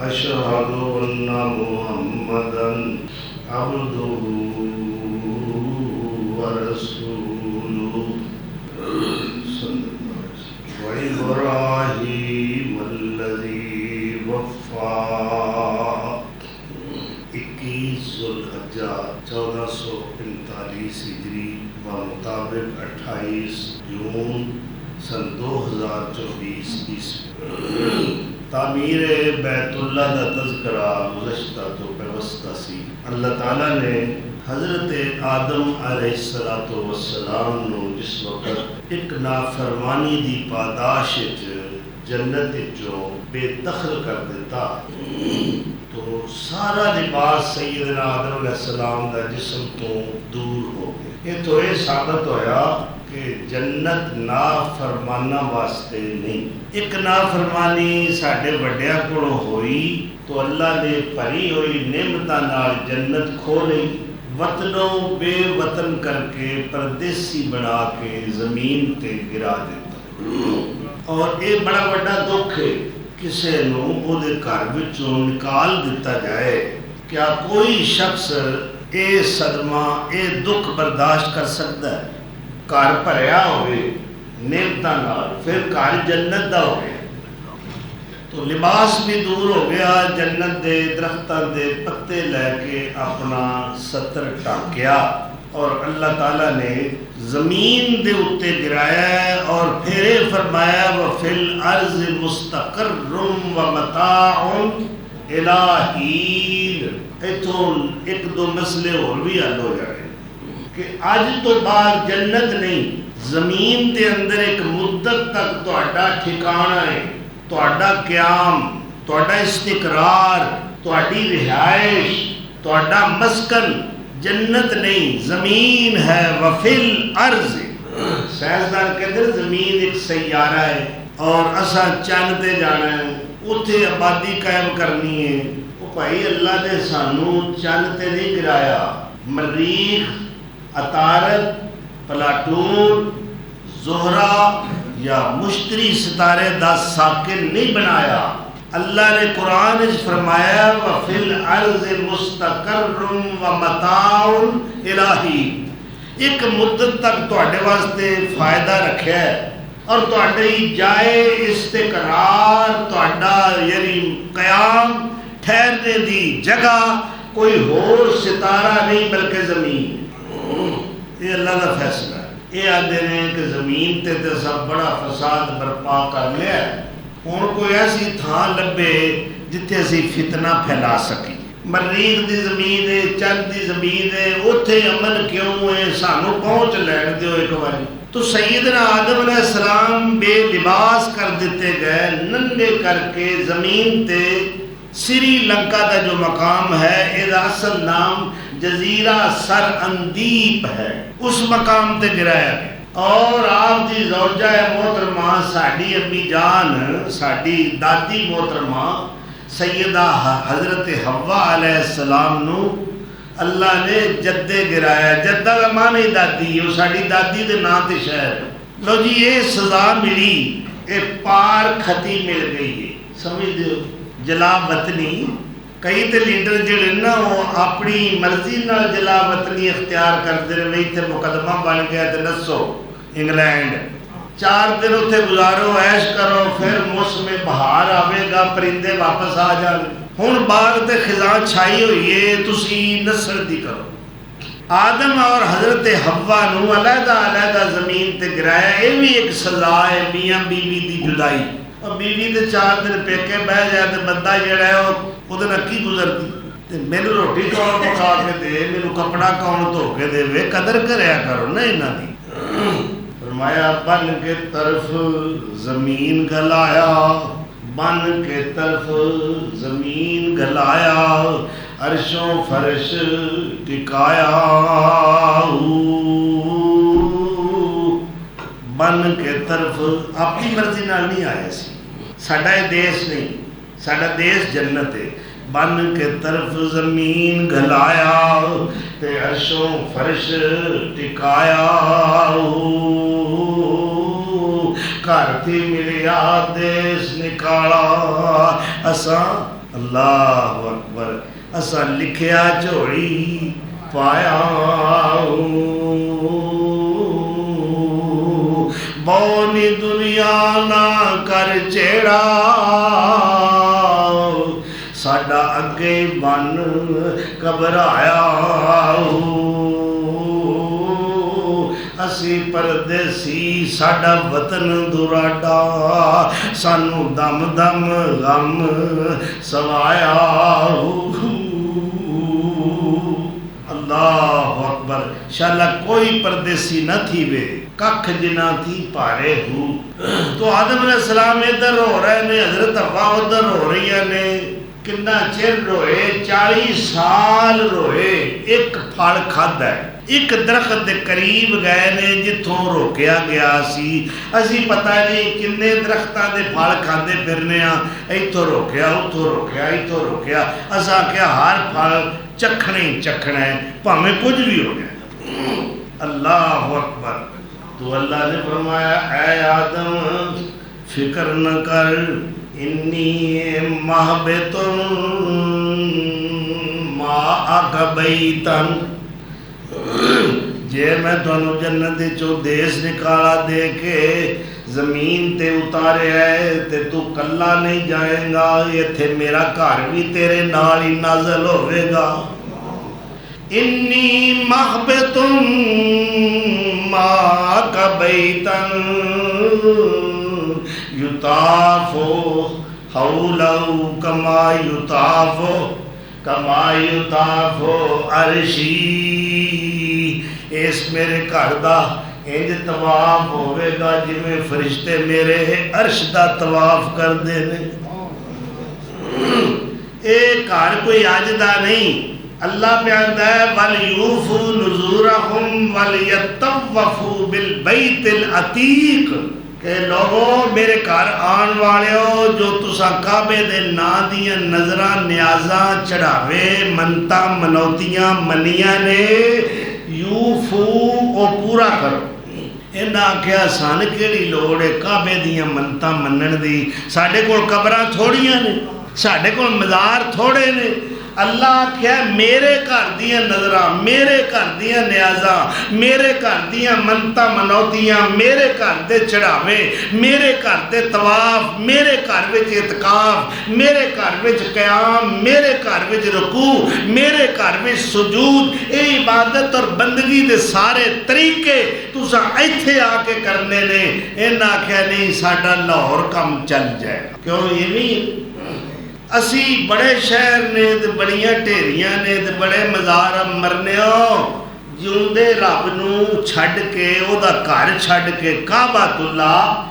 أشهد أن محمدا عبده ورسوله صلى الله عليه وسلم وإبراهيم الذي وفى 21 ذوالحجہ 1445 ہجری بمطابق 28 جون سن 2024 عیسوی تعمیر بیت اللہ کا تذکرہ گزشتہ تو پیوستہ سی۔ اللہ تعالیٰ نے حضرت آدم علیہ السلام نو جس وقت ایک نافرمانی دی پاداش جنت چوں بے دخل کر دیتا تو سارا لباس سیدنا آدم علیہ السلام دا جسم تو دور ہو گئے۔ یہ تو یہ ثابت ہویا کہ جنت نافرمانہ واسطے نہیں۔ ایک نافرمانی ساڈے وڈیاں کولوں ہوئی تو اللہ نے بھری ہوئی نعمتاں نال جنت کھو لئی، وطنوں بے وطن کر کے پردیسی بنا کے زمین تے گرا دیتا۔ اور یہ بڑا بڑا دکھ ہے، کسے نو او دے گھر وچوں نکال دیتا جائے، کیا کوئی شخص اے صدمہ اے دکھ برداشت کر سکتا ہے؟ گھر بھریا ہوئے نعمتاں نال، پھر گھر جنت دا ہو گیا تو لباس بھی دور ہو گیا، جنت دے درختاں دے پتے لے کے اپنا ستر ڈھانکیا اور اللہ تعالیٰ نے زمین دے اتے گرایا ہے اور پھر فرمایا وَفِي الْأَرْضِ مُسْتَقَرٌّ وَمَتَاعٌ إِلَىٰ حِينٍ۔ ایتھوں ایک دو مسئلے اور بھی حل ہو جائے کہ آج تو بعد جنت نہیں، زمین دے اندر ایک مدت تک تہاڈا ٹھکانہ ہے، تہاڈا قیام، تہاڈا استقرار، تہاڈی رہائش، تہاڈا مسکن جنت نہیں، زمین ہے۔ وفی الارض، سائنسدان کہتے ہیں زمین ایک سیارہ ہے اور اساں چند تے جانا ہے، اتھے آبادی قائم کرنی ہے۔ وہ بھائی اللہ نے سانو چند تے نہیں گرایا، مریخ، عطارد، پلاٹون، زہرہ یا مشتری ستارے دا ساکن نہیں بنایا۔ اللہ نے قرآن میں فرمایا وَفِي الْأَرْضِ مُسْتَقَرٌّ وَمَتَاعٌ إِلَىٰ حِينٍ، ایک مدت تک تہاڈے واسطے فائدہ رکھیا ہے اور تہاڈی جائے استقرار، تہاڈا یعنی قیام ٹھہرنے دی جگہ کوئی اور ستارہ نہیں بلکہ زمین۔ یہ اللہ کا فیصلہ ہے۔ یہ آدھے نے کہ زمین تے سب بڑا فساد برپا کر لیا ہے، ہن کوئی ایسی تھان لبے جتھے اسی فتنہ پھیلا سکی۔ مریخ دی زمین ہے، چند دی زمین ہے، اوتھے امن کیوں ہے؟ سانو پہنچ لین دیو ایک باری۔ تو سیدنا آدم علیہ السلام بے لباس کر دیتے گئے، ننگے کر کے زمین تے سری لنکا کا جو مقام ہے، یہ اصل نام جزیرہ سر اندیپ ہے، اس مقام تے گرایا گیا۔ اور آپ دی زوجہ محترمہ ساڈی امی جان، ساڈی دادی محترمہ سیدہ حضرت حوا علیہ السلام نو اللہ نے جدے گرایا۔ جدہ کا معنی دادی، وہ ساڈی دادی دے نام تے شہر۔ لو جی یہ سزا ملی، یہ پار کھتی مل گئی ہے، سمجھ دیو۔ جلا وطنی کئی تے لیڈر جڑے نا وہ اپنی مرضی نال جلا وطنی اختیار کرتے رہے، نہیں تے مقدمہ بن گیا تے نسو انگلینڈ، 4 دن اتنے گزارو، عیش کرو، پھر موسم بہار آئے گا، پرندے واپس آ جان۔ ہن باغ تے خزاں چھائی ہوئی ہے، تسی نسل دی کرو۔ آدم اور حضرت حوا نو علیحدہ علیحدہ زمین تے گرایا، یہ بھی ایک سزا ہے میاں بیوی دی جدائی۔ اور بیوی تے 4 دن پیکے بہ جائے تو بندہ جڑا ہے وہ کی گزرتی، میرے روٹی کون پکا کے دے، میرے کپڑا کون دھو کے دے، قدر کریا کرو نا انہاں دی۔ فرمایا بن کے طرف زمین گلایا، بن کے طرف زمین گلایا، عرش و فرش ٹکایا، بن کے طرف اپنی مرضی نال نہیں آیا سی، ساڈا یہ دیس نہیں، ساڈا دیس جنت ہے۔ بن کے طرف زمین گلایا تے عرش و فرش ٹکایا، گھر تھی ملیا دیس نکالا، اساں اللہ اکبر اسا لکھیا جھوڑی پایا بونی دنیا نہ کر چیڑا ساڈا اگے بن گھبرایا اسی پردیسی ساڈا وطن دراڈا سانو دم دم غم سوایا اللہ اکبر شالا کوئی پردیسی نہ تھی وے ککھ جنا تھی پارے ہو تو آدم علیہ السلام ادھر ہو رہے نے حضرت حوا ادھر ہو رہی نے کنا چر روئے 40 سال روئے ایک پھل کھادا ہے ایک درخت دے قریب گئے نے جتھوں روکیا گیا سی اسی پتہ نہیں کنے درختاں دے پھل کھاندے پھرنے ہاں ایتھوں روکیا اتھوں روکیا ایتھوں روکیا اساں کیا ہر پھل چکھنا ہی چکھنا ہے بھاویں کچھ بھی ہو گیا اللہ اکبر تو اللہ نے فرمایا اے آدم فکر نہ کر انی محبتن معک بیتن جے میں تانوں جنت چوں دیس نکالا دے کے زمین تے اتارے ہے تے تو کلا نہیں جائے گا یہ تھے میرا گھر بھی تیرے نال ہی نازل ہوئے گا انی محبتن معک بیتن یطافو حولو کما یطافو عرشی اس میرے گھر دا انج طواف ہوئے گا جی میں فرشتے میرے عرش دا طواف کر دے نے اے گھر کوئی آج دا نہیں اللہ پیاندا ہے وَلْيُوفُوا نُذُورَهُمْ وَلْيَطَّوَّفُوا بِالْبَيْتِ الْعَتِيقِ کہ لوگوں میرے گھر آن والے ہو جو تسا کعبے دے نا دیاں نظراں نیازاں چڑھاوے منتاں منوتیاں منیاں نے یوفو او پورا کرو انہاں آکھیا سان کیڑی لوڑ ہے کعبے دیاں منتاں منن دی ساڈے کول قبراں تھوڑیاں نے ساڈے کول مزار تھوڑے نے اللہ آکھیا میرے گھر دیاں نظراں میرے گھر دیاں نیازاں میرے گھر دیاں منتاں منوتیاں میرے گھر دے چڑھاوے میرے گھر دے طواف میرے گھر وچ اعتکاف میرے گھر وچ قیام میرے گھر وچ رکوع میرے گھر وچ سجود اے عبادت اور بندگی دے سارے طریقے تساں ایتھے آ کے کرنے نے انہاں آکھیا نہیں ساڈا لاہور کم چل جائے کیوں یہ نہیں اسی بڑے شہر نے تے بڑیاں ٹھیریاں نے تے بڑے مزار مرنے ہو جیوندے رب نو چھڈ کے او دا گھر چھڈ کے کعبۃ اللہ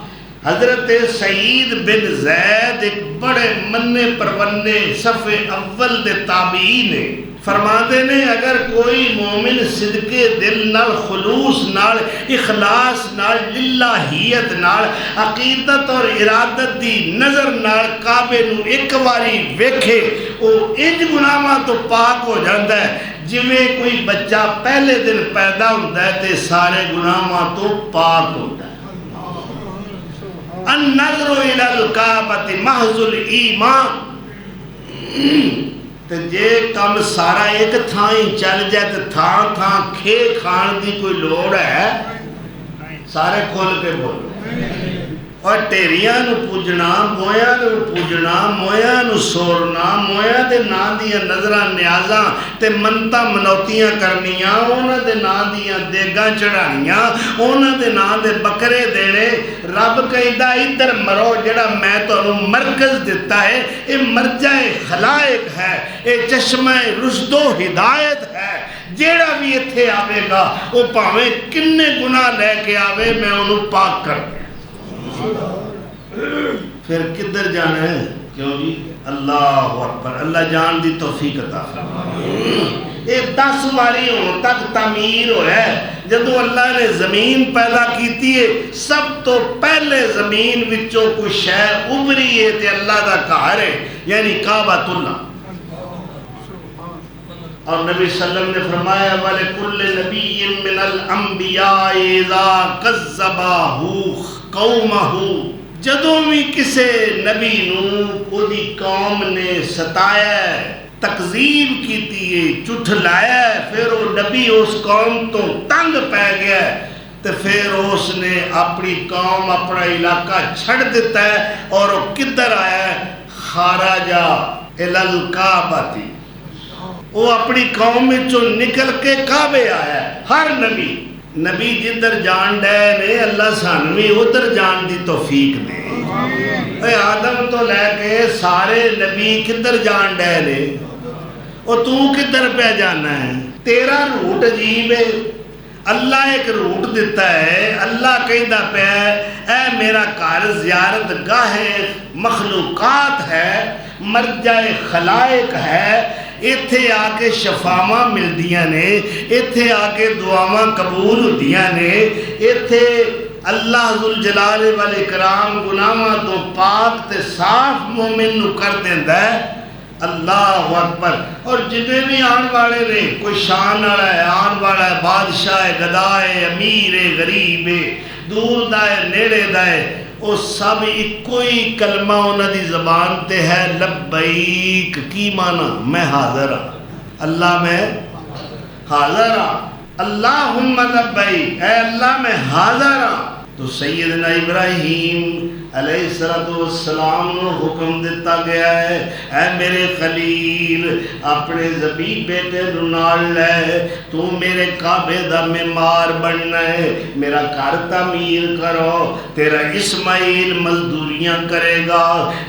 حضرت سعید بن زید ایک بڑے مننے پروننے صف اول دے تابعی نے فرماتے نے اگر کوئی مومن صدقے دل نال خلوص نال اخلاص نال للہیت نال عقیدت اور ارادت دی نظر نال کعبے نو ایک واری ویکھے او انج گناہاں تو پاک ہو جاندا ہے جویں کوئی بچہ پہلے دن پیدا ہوندا ہے تے سارے گناہاں تو پاک ہوندا ہے النظر الى الکعبۃ محض الایمان تے جے کم سارا ایک تھاں ہی چل جائے تے تھاں تھاں کھے کھان دی کوئی لوڑ ہے سارے کھول کے بولو اور ٹیریاں نو پوجنا مویاں نو پوجنا مویاں نو سورنا مویاں دے نا دیاں نظراں نیازاں تے منتاں منوتیاں کرنیاں اونا دے نا دیاں دیگاں چڑھانیاں اونا دے نا دے بکرے دینے رب کہیدہ ادھر مرو جڑا میں تو انہوں مرکز دیتا ہے اے مرجع خلائق ہے اے چشمہ رشد و ہدایت ہے جیڑا بھی اتھے آوے گا وہ پاویں کنے گناہ لے کے آوے میں انہوں پاک کر دیں پھر کدھر جانا ہے کیوں جی اللہ اکبر اللہ جان دی توفیق عطا فرمائے ایک 10 باری ہوں تک تعمیر ہو ہے جدو اللہ نے زمین پیدا کیتی ہے سب تو پہلے زمین وچوں کوئی شے ابری ہے تے اللہ دا گھر ہے یعنی کعبۃ اللہ اور نبی صلی اللہ علیہ وسلم نے فرمایا وَلِكُلِّ نَبِيٍّ مِّنَ الْأَنْبِيَاءِ اِذَا كَذَّبَهُ قَوْمَهُ جدوں بھی کسے نبی نو دی قوم نے ستایا تکذیب کیتی جھٹلایا پھر وہ نبی اس قوم تو تنگ پہ گیا تو پھر اس نے اپنی قوم اپنا علاقہ چھڑ دیتا ہے اور وہ کدھر آیا ہے خارجہ الالکعبہ، وہ اپنی قوم میں جو نکل کے کعبے آیا ہے۔ ہر نبی جدھر جان ڈے نے اللہ سانوی ادھر جان دی توفیق دے۔ اے آدم تو لے کے سارے نبی کدھر جان ڈے نے، اور تو کدھر پہ جانا ہے؟ تیرا روٹ عجیب ہے۔ اللہ ایک روٹ دیتا ہے، اللہ کہندا پہ اے میرا گھر زیارت گاہ مخلوقات ہے، مرجع خلائق ہے، ایتھے آ کے شفاواں ملدیاں نے، ایتھے آ کے دعاواں قبول ہوندیاں نے، ایتھے اللہ ذوالجلال والاکرام گناہاں تو پاک تے صاف مومن نو کر دیندا ہے۔ اللہ اکبر۔ اور جتنے بھی آن والے نے، کوئی شان والا ہے، آن والا ہے، بادشاہ ہے، گدا ہے، امیر ہے، غریب ہے، دور دا ہے، نیڑے دا ہے، وہ سب کوئی کلمہ انہاں دی زبان تے ہے، لبیک۔ کی معنی؟ میں حاضر ہاں اللہ، میں حاضر ہاں، اللہم لبیک، اے اللہ میں حاضر ہاں۔ تو سیدنا ابراہیم علیہ السلام نے حکم دیتا گیا ہے، اے میرے خلیل اپنے ذبیح بیٹے نال لے، تو میرے کعبے دا معمار بننا ہے، میرا گھر تعمیر کرو۔ تیرا اسماعیل مزدوریاں کرے گا،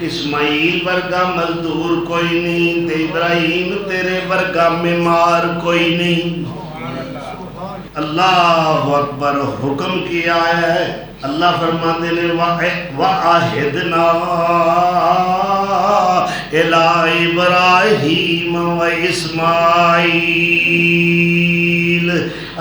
اسماعیل ورگا مزدور کوئی نہیں، تے ابراہیم تیرے ورگا معمار کوئی نہیں۔ اللہ اکبر۔ حکم کیا ہے، اللہ فرماتے نے وَعَهِدْنَا إِلَىٰ إِبْرَاهِيمَ وَإِسْمَاعِيلَ،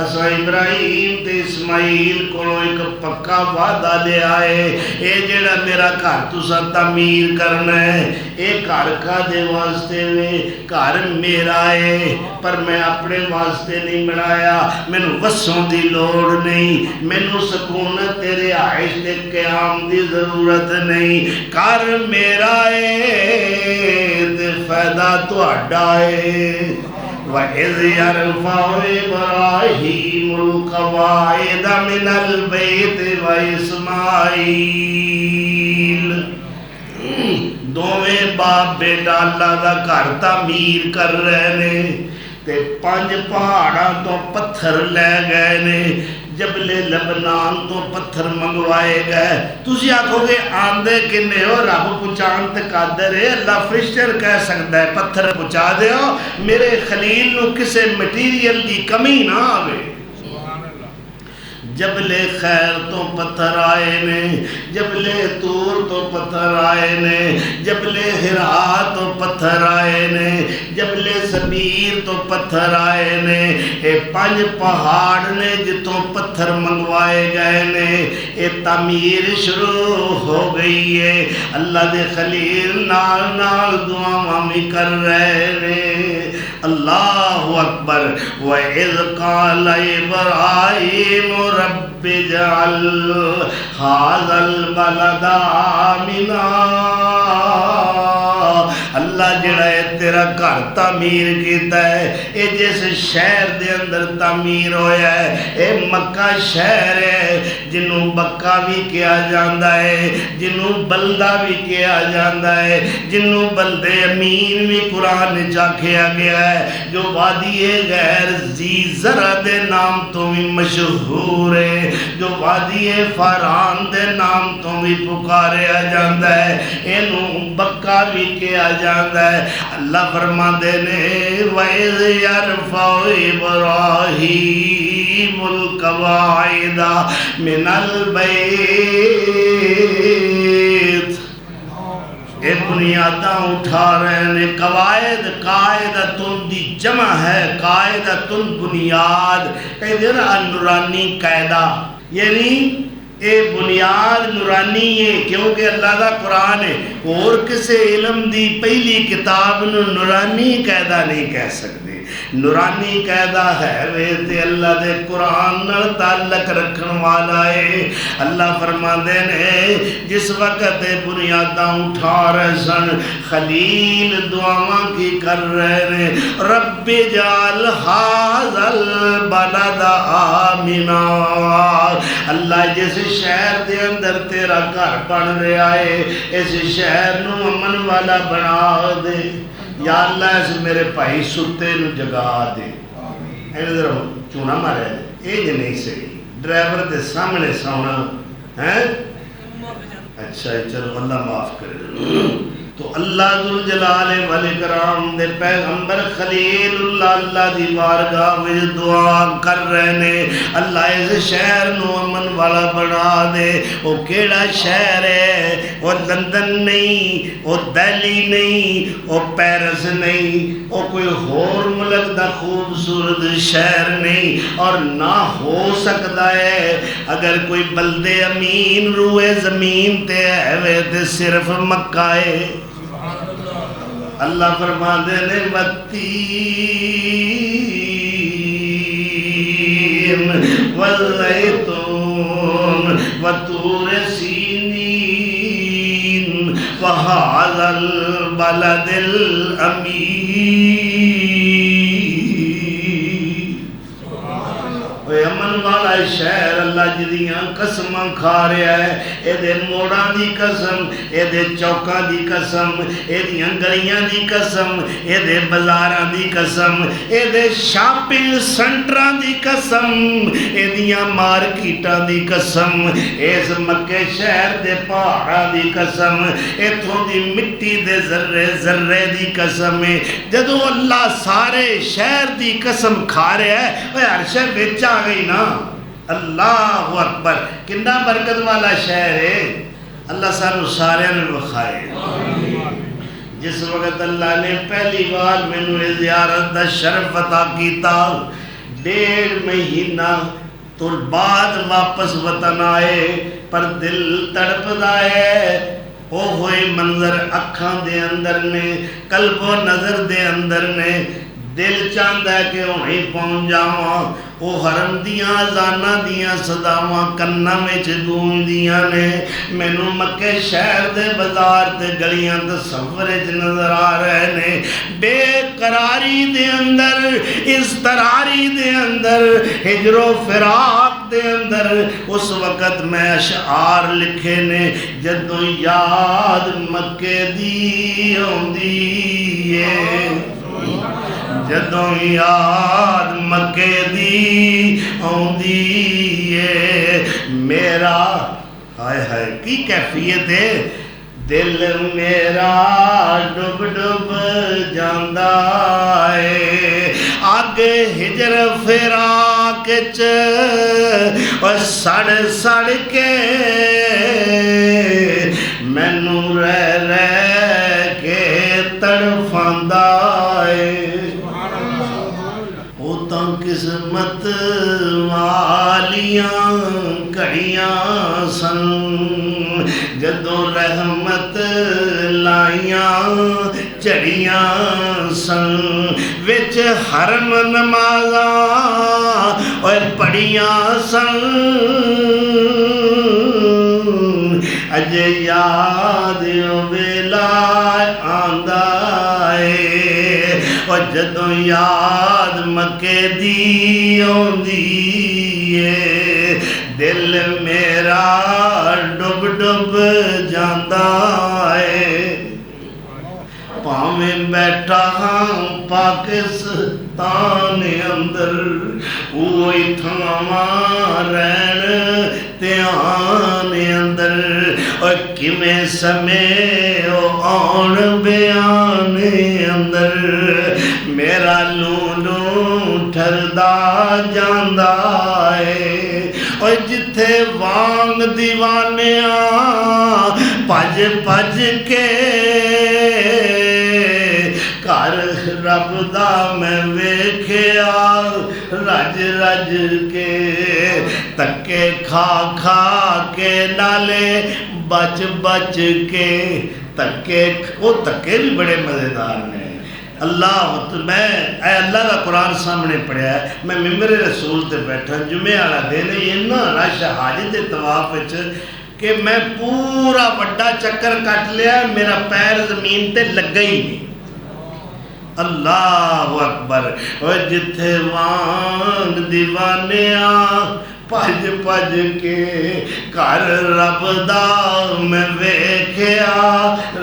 اسا ابراہیم تے اسماعیل کو ایک پکا وعدہ لے آئے، اے جڑا میرا گھر تساں تعمیر کرنا ہے، اے گھر کا دے واسطے نے، گھر میرا ہے، پر میں اپنے واسطے نہیں بنایا، مینوں وسوں دی لوڑ نہیں، مینوں سکونت تیرے عائش دے قیام دی ضرورت نہیں، گھر میرا ہے تے فائدہ تہاڈا ہے۔ وَإِذْ يَرْفَعُ إِبْرَاهِيمُ الْقَوَاعِدَ مِنَ الْبَيْتِ وَإِسْمَاعِيلُ، دوویں باپ بیٹا اللہ دا گھر تعمیر کر رہے نے، تے 5 پہاڑاں تو پتھر لے گئے نے، جبل لبنان تو پتھر منگوائے گئے۔ تسی آکھو گے آندے کنے ہو، رب پہنچان تے قادر ہے، اللہ فرشتر کہہ سکتا ہے پتھر پہنچا دے ہو، میرے خلیل نو کسے مٹیریل دی کمی نہ آوے۔ جبل خیر تو پتھر آئے نے، جبل طور تو پتھر آئے نے، جبل حرا تو پتھر آئے نے، جبل سبیر تو پتھر آئے نے، اے 5 پہاڑ نے جتوں پتھر منگوائے گئے نے، اے تعمیر شروع ہو گئی ہے۔ اللہ دے خلیل نال نال دعاواں بھی کر رہے نے۔ اللہ اکبر۔ وَإِذْ قَالَ إِبْرَاهِيمُ رَبِّ اجْعَلْ هَٰذَا الْبَلَدَ آمِنًا، اللہ جڑا ہے تیرا گھر تعمیر کیتا ہے، اے جس شہر دے اندر تعمیر ہویا ہے، اے مکہ شہر ہے جنوں بکا بھی کیا جاندہ ہے، جنوں بلدہ بھی کیا جاندہ ہے، جنوں بلدے امین بھی قرآن چاکھیا گیا ہے، جو وادی غیر ذی زرع دے نام تو بھی مشہور ہے، جو وادی فاران دے نام تو بھی پکاریا جاندہ ہے، اینوں بکا بھی کیا جاندہ ہے۔ اللہ فرماندے نے وَإِذْ يَرْفَعُ إِبْرَاهِيمُ الْقَوَاعِدَ مِنَ الْبَيْتِ، اے بنیاداں اٹھا رہے نے۔ قواعد قاعدتن دی جمع ہے، قاعدتن بنیاد، کہہ دے نا نورانی قاعدہ، یعنی اے بنیاد نورانی ہے کیونکہ اللہ دا قرآن ہے، اور کسے علم دی پہلی کتاب نورانی قاعدہ نہیں کہہ سکتے، نورانی قیدا ہے وے تے اللہ دے قرآن نال تعلق رکھن والا ہے۔ اللہ فرماندے نے جس وقت بنیاداں اٹھا رہے سن خلیل دعاواں کی کر رہے نے رب جعل ھذا البلد آمنا، اللہ جس شہر دے اندر تیرا گھر بن رہا ہے اس شہر نو امن والا بنا دے، یا اللہ اس میرے بھائی ستے نو جگا دے۔ اینے ذرا چونا مارے یہ نہیں صحیح، ڈرائیور دے سامنے سونا ہے اچھا چلو اللہ معاف کرے۔ تو اللہ ذوالجلال والاکرام دے پیغمبر خلیل اللہ دی بارگاہ وچ دعا کر رہے نے اللہ اس شہر نو امن والا بنا دے۔ وہ کیڑا شہر ہے؟ وہ لندن نہیں، وہ دہلی نہیں، وہ پیرس نہیں، وہ کوئی اور ملک دا خوبصورت شہر نہیں، اور نہ ہو سکتا ہے اگر کوئی بلدے امین روئے زمین تے ہے تے صرف مکہ ہے۔ اللہ فرماندے نے والتین والزیتون وطور سینین وہذا البلد الامین۔ امن والا شہر اللہ جدیاں قسماں کھا رہا ہے، اے دے موڑاں دی قسم، اے دے چوکاں دی قسم، اے دیاں گلیاں دی قسم، اے دے بازاراں دی قسم، اے دے شاپنگ سنٹراں دی قسم، اے دیاں مارکیٹاں دی قسم، اس مکے شہر دے پہاڑاں دی قسم، ایتھوں دی مٹی دے ذرے ذرے دی قسم ہے۔ جدوں اللہ سارے شہر دی قسم کھا رہا ہے وہ ہر شہر وچ آ گئی نا۔ اللہ اکبر، کتنا برکت والا شہر ہے، اللہ سانو سارے نے بخائے۔ جس وقت اللہ نے پہلی بار مینوں زیارت دا شرف عطا کیتا، 1.5 مہینہ تو بعد واپس وطن آئے، پر دل تڑپدا ہے۔ وہ ہوئے منظر اکھاں دے اندر نے، قلب و نظر دے اندر نے، دل چاہتا ہے کہ وہیں پہنچ جاواں۔ وہ حرم دیاں اذاناں دیاں صداواں کناں وچ گونجدیاں نے، مینوں مکے شہر دے بازار تے گلیاں تصور وچ نظر آ رہے نے، بے قراری دے اندر، اضطراری دے اندر، ہجر و فراق دے اندر۔ اس وقت میں اشعار لکھے نے، جدوں یاد مکے دی آندی ہے، جدوں یاد مکے دی آندی ہے، میرا ہائے ہائے کی کیفیت ہے، دل میرا ڈب ڈب جاندا ہے، اگ ہجر فراق وچ اور سڑ سڑ کے مینوں رہ رہ کے تڑفاندا ہے۔ قسمت والیاں گھڑیاں سن، جدوں رحمت لائیاں چڑیاں سن، وچ حرم نمازاں اور پڑھیاں سن، اج یاد ویلا آندا ہے، اور جدوں یاد مکے دی آندی ہے، دل میرا ڈب ڈب جاندا ہے۔ پاویں بیٹھا ہاں پاکستان اندر، اوہی تھاواں رہن دھیان اندر، اور کیویں سمے او آن بیان اندر، میرا لولو ٹھردا جاندا ہے، اور جتھے وانگ دیوانیاں پج پج کے گھر رب دا میں ویکھیا رج رج کے، تکے کھا کھا کے نالے بچ بچ کے، تکے وہ تکے بھی بڑے مزیدار نے، اللہ اے اللہ کا قرآن سامنے پڑھیا ہے، میں ممبر رسول تے بیٹھا جمعے والا دن اتنا رش حج دے طواف وچ کہ میں پورا بڑا چکر کٹ لیا، میرا پیر زمین تے لگا ہی نہیں۔ اللہ اکبر، اور جتھے وانگ دیوانیاں پج پج کے کر رب دا میں ویکھیا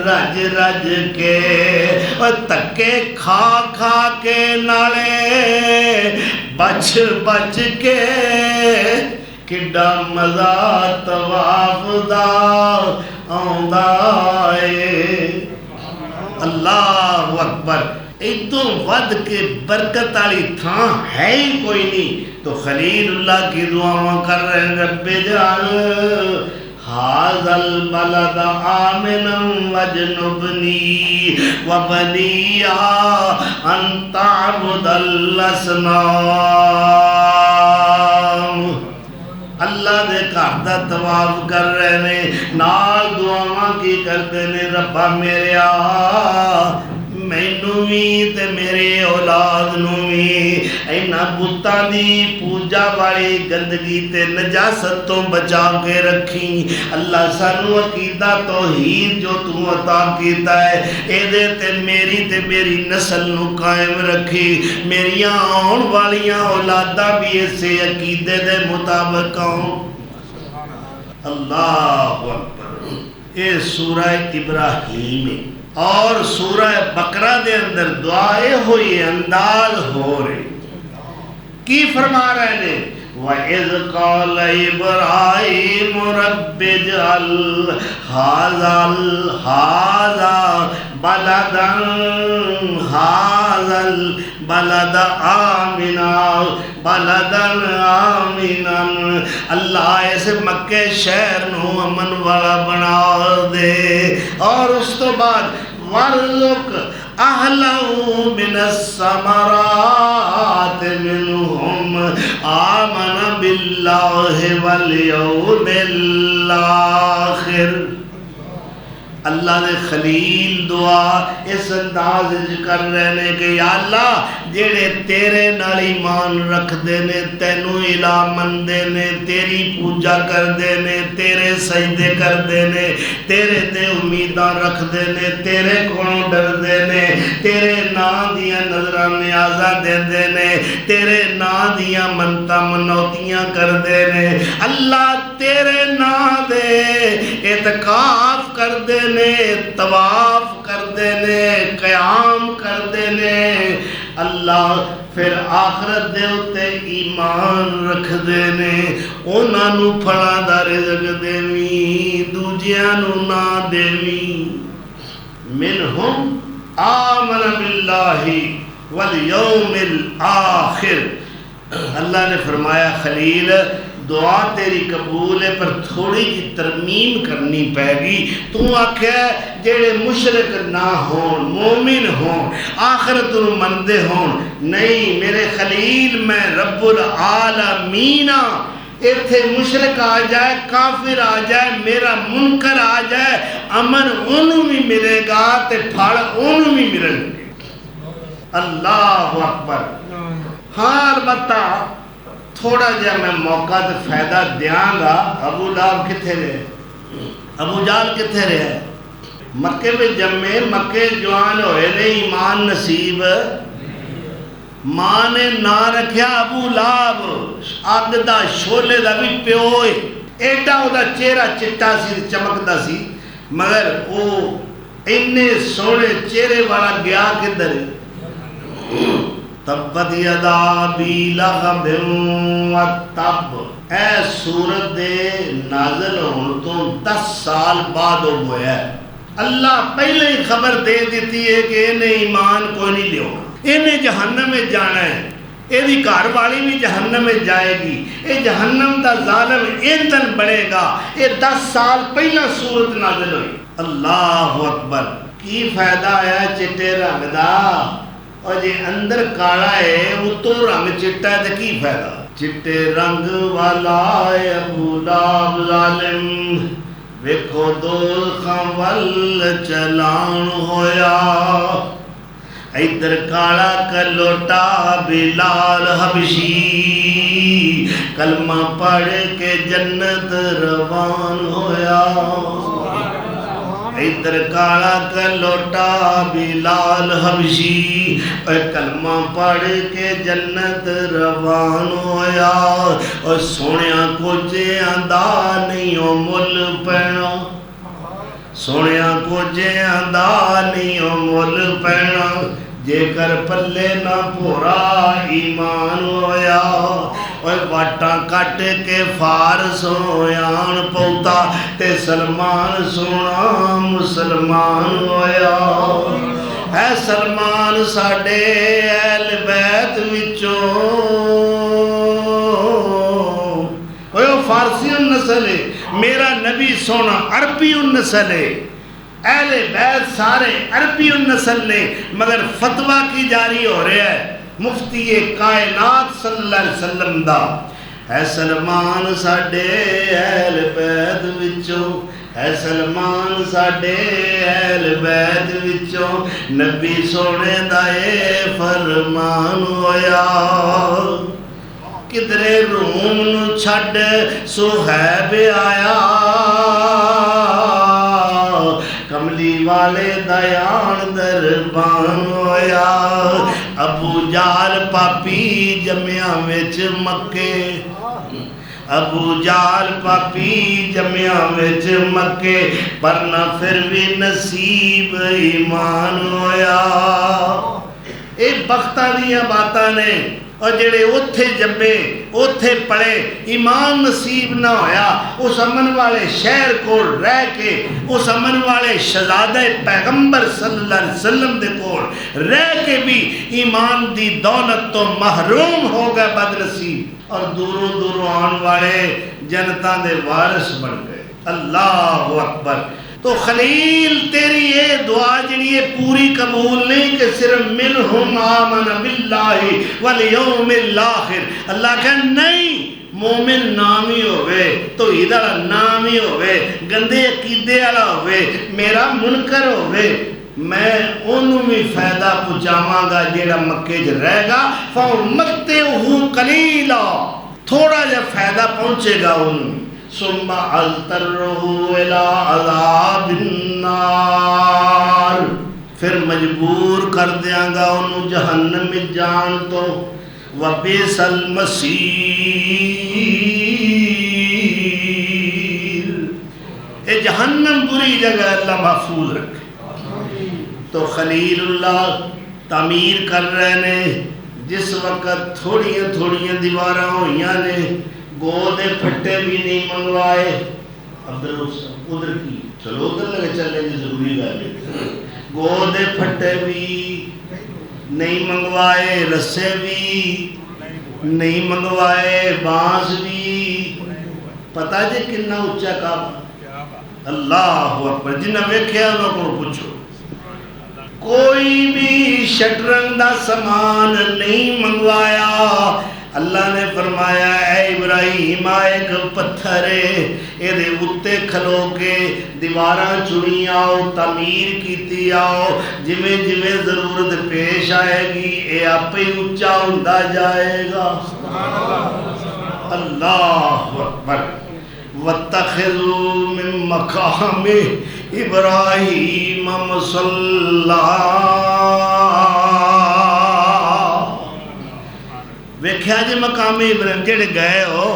رج رج کے، اور تکے کھا کھا کے نالے بچ بچ کے، کڈا مزہ طواف دا آندا اے۔ اللہ اکبر، ادوں ود کے برکت والی تھاں ہے ہی کوئی نہیں، تو خلیل اللہ کی دعاواں کر رہے ہیں، رب اجعل ھذا البلد آمنا واجنبنی وبنی ان تعبد الاصنام۔ اللہ دے گھر دا طواف کر رہے نے، نال دعاواں کی کرتے نے، ربا میریا مینوں وی تے میرے اولاد نوں وی اینا بتاں دی پوجا والی گندگی تے نجاست تو بچا کے رکھی۔ اللہ سانو عقیدہ توحید جو تو عطا کیتا ہے اے دے تے میری نسل نو قائم رکھی، میریاں آن والیاں اولاداں بھی اسے عقیدے دے مطابق آؤں۔ اللہ اکبر، اے سورہ ابراہیم ہے، اور سورہ بقرہ دے اندر دعائے ہوئی انداز ہو رہی، کی فرما رہے نے وَإِذْ قَالَ إِبْرَاهِيمُ رَبِّ اجْعَلْ هَٰذَا الْبَلَدَ آمِنًا، اللہ اس مکہ شہر نو امن والا بنا دے، اور اس تو بعد وَارْزُقْ أَهْلَهُ مِنَ الثَّمَرَاتِ مِنْهُمْ آمَنَ بِاللَّهِ وَالْيَوْمِ الْآخِرِ۔ اللہ دے خلیل دعا اس انداز کر رہے نے کہ یا اللہ جڑے تیرے نال ایمان رکھ دے نے، تینوں الہ من دے نے، تیری پوجا کر دے نے، تیرے سجدے کر دے نے، تیرے تے امیداں رکھ دے نے، تیرے کولوں ڈر دے نے، تیرے ناں دیاں نظراں نیازاں دے دے نے، تیرے ناں دیاں منتاں منوتیاں کر دے نے، اللہ تیرے ناں دے اعتکاف کر دے نے، طواف کر دے نے، قیام کر دے نے، اللہ پھر آخرت دے اتے ایمان رکھ دے نے، انہاں نو پھڑاں دا رزق دیویں، دوجیاں نو نہ دیویں۔ منہم آمن باللہ والیوم الآخر۔ اللہ نے فرمایا خلیل دعا تیری قبول ہے پر تھوڑی جی ترمیم کرنی پے گی، تو آکھیا جڑے مشرک نہ ہون، مومن ہون، آخرت نو مندے ہون، نہیں میرے خلیل میں رب العالمین، ایتھے مشرک آ جائے، کافر آ جائے، میرا منکر آ جائے، امن انہوں بھی ملے گا تے پھڑ انہوں بھی ملن گے۔ اللہ اکبر۔ ہاں البتہ تھوڑا جا میں موقع تے فائدہ دیاں گا، ابو لہب کتھے رہے، ابو جہل کتھے رہے، مکے میں جمعے، مکے جوان ہوئے نے، ایمان نصیب ماں نے نہ رکھیا ابو لہب، اگ دا شولے دا بھی پیوئے، ایڈا او دا چہرہ چٹا سی چمکدا سی، مگر او اننے سونے چہرے والا گیا کدھر تبت یدا ابی لہب وتب۔ اے سورت دے نازل ہون تو 10 سال بعد ہویا ہے، اللہ پہلے ہی خبر دے دیتی ہے کہ انہیں ایمان کوئی نہیں لیو، انہیں جہنم میں جانا ہے، ایدی گھر والی بھی جہنم میں جائے گی، اے جہنم دا ظالم ایندھن بڑھے گا، اے 10 سال پہلا سورت نازل ہوئی۔ اللہ اکبر۔ کی فائدہ آیا چٹے رنگ دا، اور جی اندر کالا ہے وہ تو رنگ چٹا ہے تو کی فائدہ؟ چٹے رنگ والا ابو لہب ظالم، ویکھو دوزخاں ول چلان ہویا، ادھر کالا کلوٹا بلال حبشی کلمہ پڑھ کے جنت روان ہویا ادھر کالا کلوٹا بلال حبشی کلمہ پڑھ کے جنت روان ہویا اور سونیا کچھیاں دا نہیں او مل پینا سونیا کچھیاں دا نہیں او مل پینا جے کر پلے نہ پورا ایمان ہویا اور واٹاں کٹ کے فارس ہویان پوتا تے سلمان سونا مسلمان ہویا اے سلمان ساڑے اہل بیت وچوں وہ فارسی نسل ہے میرا نبی سونا عربی نسل ہے اہل بیت سارے عربی نسل نے مگر فتویٰ کی جاری ہو رہا ہے مفتی کائنات صلی اللہ علیہ وسلم دا اے سلمان ساڑے اہل بیت وچوں اے سلمان ساڑے اہل بیت وچوں نبی سونے دائے فرمان ہویا کدرے روم نو چھڑ صہیب آیا کملی والے دیان دربان ہویا ابو جال پاپی جمعہ وچ مکے ابو جال پاپی جمعہ وچ مکے پر نہ پھر بھی نصیب ایمان ہویا اے بختہ دیا باتاں نے اور جڑے اتھے جمے اتھے پڑے ایمان نصیب نہ ہویا اس امن والے شہر کو رہ کے اس امن والے شہزادہ پیغمبر صلی اللہ علیہ وسلم دے کو رہ کے بھی ایمان دی دولت تو محروم ہو گئے بد نصیب اور دوروں دوروں آن والے جنتا دے وارث بن گئے اللہ اکبر تو خلیل تیری یہ دعا جڑی ہے پوری قبول نہیں کہ صرف منہم آمن باللہ والیوم الاخر اللہ کہا نہیں مومن نامی ہوئے تو ادھر نامی ہوئے گندے عقیدے والا ہوئے میرا منکر ہوئے میں انہوں میں فائدہ پہنچاواں گا جیڑا مکے جو رہے گا فَأُمَتِّعُهُ قَلِيلًا تھوڑا جا فائدہ پہنچے گا انہوں ثم اضطرہ الى عذاب النار پھر مجبور کر دیاں گا انہوں جہنم میں جان تو وَبِئْسَ الْمَصِيرُ اے جہنم بری جگہ اللہ محفوظ رکھے تو خلیل اللہ تعمیر کر رہے نے جس وقت تھوڑیاں دیواراں ہوئیاں نے گودے پھٹے بھی نہیں منگوائے عبدالرحمن ادھر کی چلو ادھر لگے چلنے کی ضروری گالے گودے پھٹے بھی نہیں منگوائے رسے بھی نہیں منگوائے بانس بھی پتہ جے کتنا اچھا کعبہ اللہ اکبر جنہیں ویکھیا انہوں کو پوچھو کوئی بھی شٹرنگ دا سامان نہیں منگوایا اللہ نے فرمایا اے ابراہیم ایک پتھر ہے اے دے اتے کھلو کے دیواراں چڑی آؤ تعمیر کیتی آؤ جویں جویں ضرورت پیش آئے گی اے آپ ہی اونچا ہوندا جائے گا اللہ اکبر وَاتَّخِذُوا مِن مَّقَامِ إِبْرَاهِيمَ مُصَلًّى ویکھیا جی مقام ابراہیم جڑے گئے ہو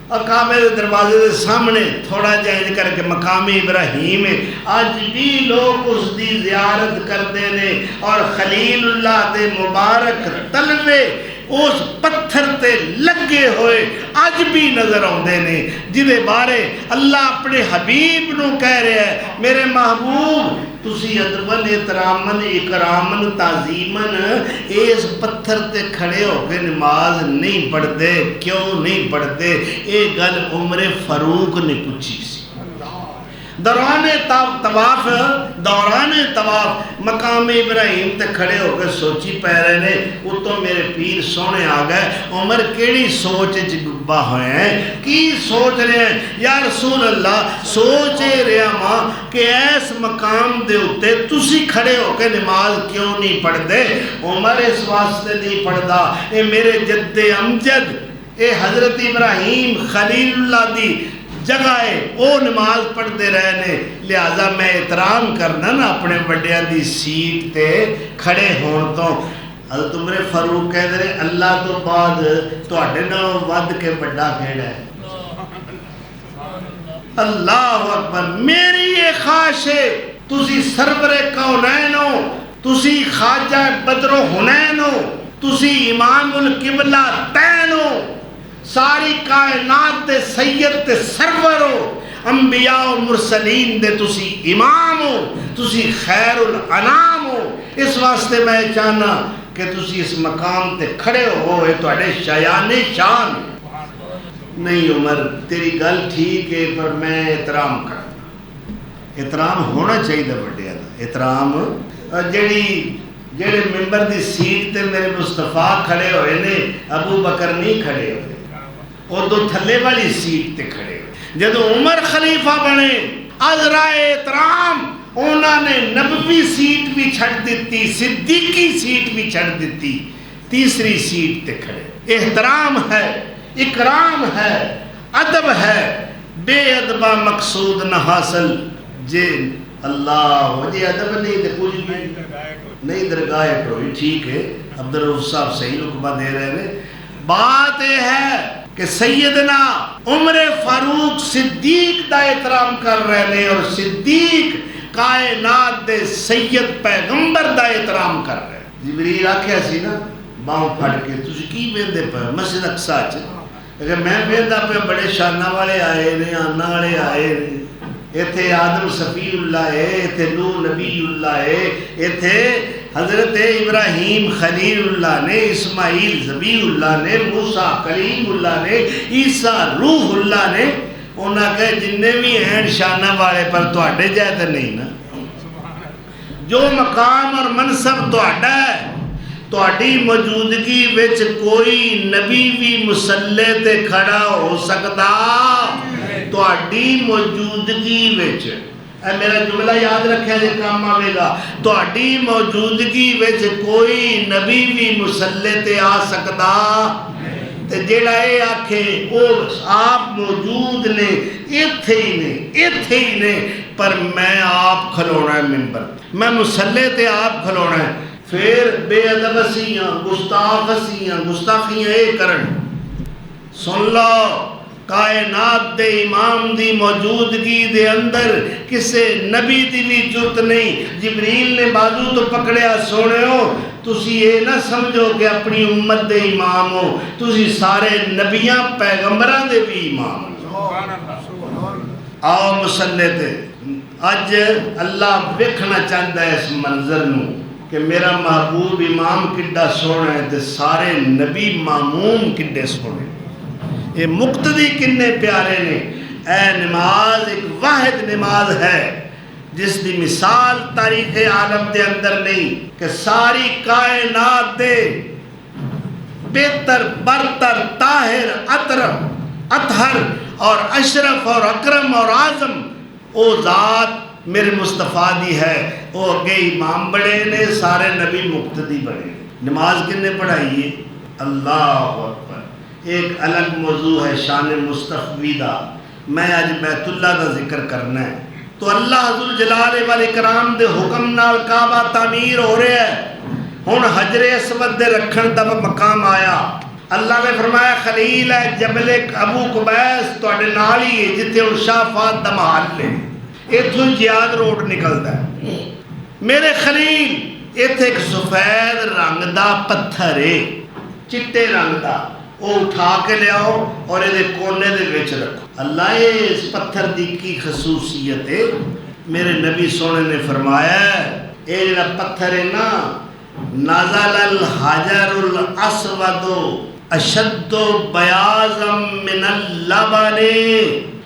اور کعبے دے دروازے دے سامنے تھوڑا جائیں کر کے مقام ابراہیم ہے آج بھی لوگ اس دی زیارت کرتے نے اور خلیل اللہ دے مبارک تلوے اس پتھر تے لگے ہوئے آج بھی نظر آندے نے جنہیں بارے اللہ اپنے حبیب نو کہہ رہے ہیں میرے محبوب تسی ادبن احترامن اکرامن تعظیمن اس پتھر تے کھڑے ہو کے نماز نہیں پڑھتے کیوں نہیں پڑھتے ایک گل عمر فاروق نے پوچھی سی دوران طواف مقام ابراہیم تے کھڑے ہو کے سوچی پہ رہے نے اتوں میرے پیر سونے آ گئے عمر کیڑی سوچ ڈبا ہوئے ہیں کی سوچ رہے ہیں یا رسول اللہ سوچ رہا ماں کہ ایس مقام دے اتے تسی کھڑے ہو کے نماز کیوں نہیں پڑھ دے عمر اس واسطے نہیں پڑھ دا اے میرے جد امجد اے حضرت ابراہیم خلیل اللہ دی جگہ ہے وہ نماز پڑھ دے رہے نے لہذا میں احترام کرنا نا اپنے بڑیاں دی سیٹ تے کھڑے ہون تو حضرت عمر فاروق کہہ دے اللہ تو بعد تواڈے نال ود کے بڑا کھیڑا ہے اللہ اکبر میری یہ خواہش ہے تسی سرور کونین ہو تسی خواجہ بدر و حنین ہو تسی امام القبلہ تین ہو ساری کائنات دے سید تے سرور ہو انبیاء و مرسلین دے تسی امام ہو تسی خیر الانام ہو اس واسطے میں چاہنا کہ تسی اس مقام تے کھڑے ہو تو اڑے شایان شان نہیں عمر تیری گل ٹھیک ہے پر میں احترام کرنا احترام ہونا چاہیے بڑے احترام جڑے ممبر دی سیٹ تے میرے مصطفیٰ کھڑے ہوئے نے ابو بکر نہیں کھڑے ہوئے اور دو تھلے والی سیٹ تے کھڑے ہوئے جدو عمر خلیفہ بنے عذرائے احترام انہوں نے نبوی سیٹ بھی چھڑ دیتی صدیقی سیٹ بھی چھڑ دیتی تیسری سیٹ تے کھڑے احترام ہے اکرام ہے ادب ہے بے ادبہ مقصود نہ حاصل جے اللہ وجہ ادب نہیں دے کچھ بھی نہیں درگاہ پڑھوئی ٹھیک ہے عبدالرؤف صاحب صحیح رقبہ دے رہے ہیں بات یہ ہے کہ سیدنا عمر فاروق صدیق دا احترام کر رہے ہیں اور صدیق کائنات دے سید پیغمبر دا احترام کر رہے ہیں جبریل آکھیا سی نا باؤں پھڑ کے تجھے کی بیندے پہ مسجد اقصا چ اگر میں بیندہ پہ بڑے شانہ والے آئے نے آنا والے آئے نے ایتھے آدم صفی اللہ ہے ایتھے نوح نبی اللہ ہے ایتھے حضرت ابراہیم خلیل اللہ نے اسماعیل ذبیح اللہ نے موسیٰ کلیم اللہ نے عیسیٰ روح اللہ نے انہاں کہ جننے بھی ہیں شانہ والے پر تو اڈے جائے نہیں نا جو مقام اور منصب تو اڈا ہے تو اڈی موجودگی وچ کوئی نبی بھی مسلح تے کھڑا ہو سکتا تو اڈی موجودگی وچ اے میرا جملہ یاد رکھے جے کام آوے گا تو اڈی موجودگی وچ کوئی نبی بھی مسلح تے آ سکتا تے جیڑا اے آکھے او آپ موجود نے ایتھے ہی نے پر میں آپ کھلونا ہے ممبر میں مسلح تے آپ کھلونا ہے پھر بے ادب سیاں گستاخیاں اے کرن سن لو کائنات دے امام دی موجودگی دے اندر کسے نبی دی بھی جرت نہیں جبریل نے بازو تو پکڑیا سونے ہو تسی یہ نہ سمجھو کہ اپنی امت دے امام ہو تسی سارے نبیاں پیغمبران دے بھی امام ہو آؤ مسلح تے اج اللہ ویکھنا چاہتا ہے اس منظر نو کہ میرا محبوب امام کڈا سونا ہے تے سارے نبی معموم کڈے سونے یہ مقتدی کنے پیارے نے اے نماز ایک واحد نماز ہے جس دی مثال تاریخ عالم دے اندر نہیں کہ ساری کائنات دے بہتر برتر طاہر اطہر اور اشرف اور اکرم اور اعظم او ذات میرے مصطفیٰ دی ہے وہ اگے امام بڑے نے سارے نبی مقتدی بڑے نماز کنے پڑھائیے اللہ اکبر ایک الگ موضوع ہے شان مصطفی دا میں آج بیت اللہ دا ذکر کرنا ہے تو اللہ ذوالجلال والاکرام دے حکم نال کعبہ تعمیر ہو رہا ہے ہن حجر اسود دے رکھن دا مقام آیا اللہ نے فرمایا خلیل ہے جبل ابو قبیس تواڈے نال ہی ہے جتھے ہن شافات دا محل ہے ایتھوں جیاد روڈ نکلتا ہے میرے خلیل ایتھے ایک سفید رنگ دا پتھر ہے چٹے رنگ دا وہ اٹھا کے لے آؤ اور یہ کونے دے وچ رکھو اللہ اس پتھر دی کی خصوصیت ہے میرے نبی سونے نے فرمایا اے جڑا پتھر ہے نا نازل الحجر الاسود اشد بیاضا من اللبن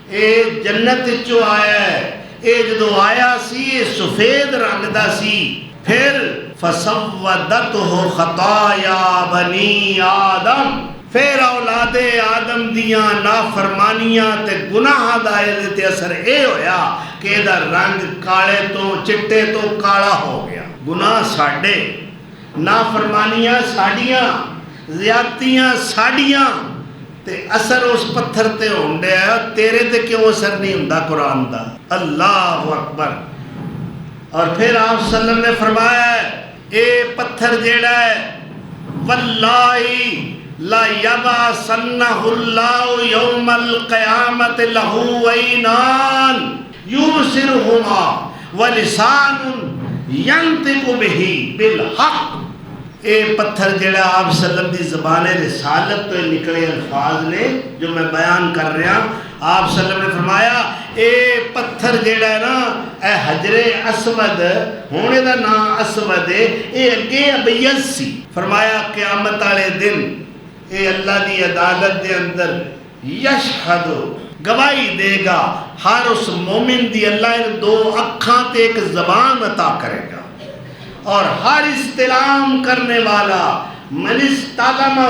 اے جنت چو آیا ہے اے جدو آیا سی سفید رنگ دا سی پھر فسودتہ خطایا بنی آدم پھر اولاد آدم دیاں نافرمانیاں تے گناہ دا تے اثر اے ہویا کہ دا رنگ کالے تو چٹے تو کالا ہو گیا. گناہ ساڈے، نافرمانیاں ساڈیاں، زیادتیاں ساڈیاں تے اثر اس پتھر تے ہونڈے ہے. تیرے تے کیوں اثر نہیں ہوندا قرآن دا؟ اللہ اکبر. اور پھر آپ صلی اللہ علیہ وسلم نے فرمایا ہے اے پتھر جیڑا ہے واللہ لا یبعثنہ اللہ یوم القیامت لہو عینان یبصرہما ولسان ینطق بہ بالحق. اے پتھر جڑا آپ صلی اللہ علیہ وسلم دی زبان رسالت تو نکلے الفاظ نے جو میں بیان کر رہا. آپ صلی اللہ علیہ وسلم نے فرمایا اے پتھر جڑا ہے نا اے حجر اسود ہونے دا نام اسود ہے، اے اگے ابیض سی. فرمایا قیامت والے دن اے اللہ دی عدالت دے اندر یشہد گواہی دے گا ہر اس مومن دی. اللہ نے دو اکھاں تے ایک زبان عطا کرے گا اور ہر استلام کرنے والا من استلمہ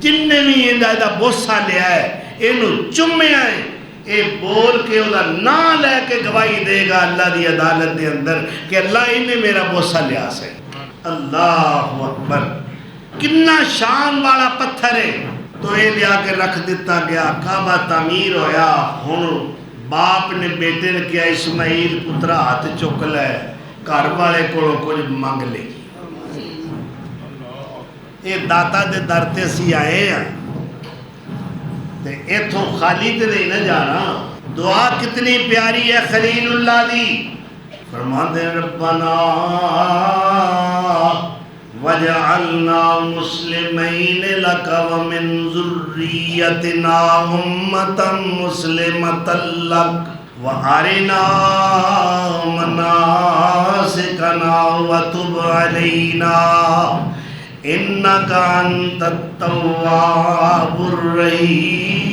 جن نے بھی دا بوسہ لیا ہے اینو چمیا ہے اے بول کے وہ نام لے کے گواہی دے گا اللہ دی عدالت دے اندر کہ اللہ انہیں میرا بوسہ لیا سے. اللہ اکبر. کنا شان والا پتھر ہے. تو یہ لیا کے رکھ دیتا گیا. کعبہ تعمیر ہویا. ہن باپ نے بیٹے نے کیا اسماعیل پترا ہاتھ چک لے گھر والے کو کچھ منگ لے. یہ داتا دے در تے اسی آئے ہیں تے ایتھوں خالی تے نہیں نہ جانا. دعا کتنی پیاری ہے خلیل اللہ دی. فرماتے ربنا وجعلنا مسلمین لک ومن ذریتنا امتا مسلمتا لک وارنا مناسکنا وتب علینا انک انت التواب الرحیم.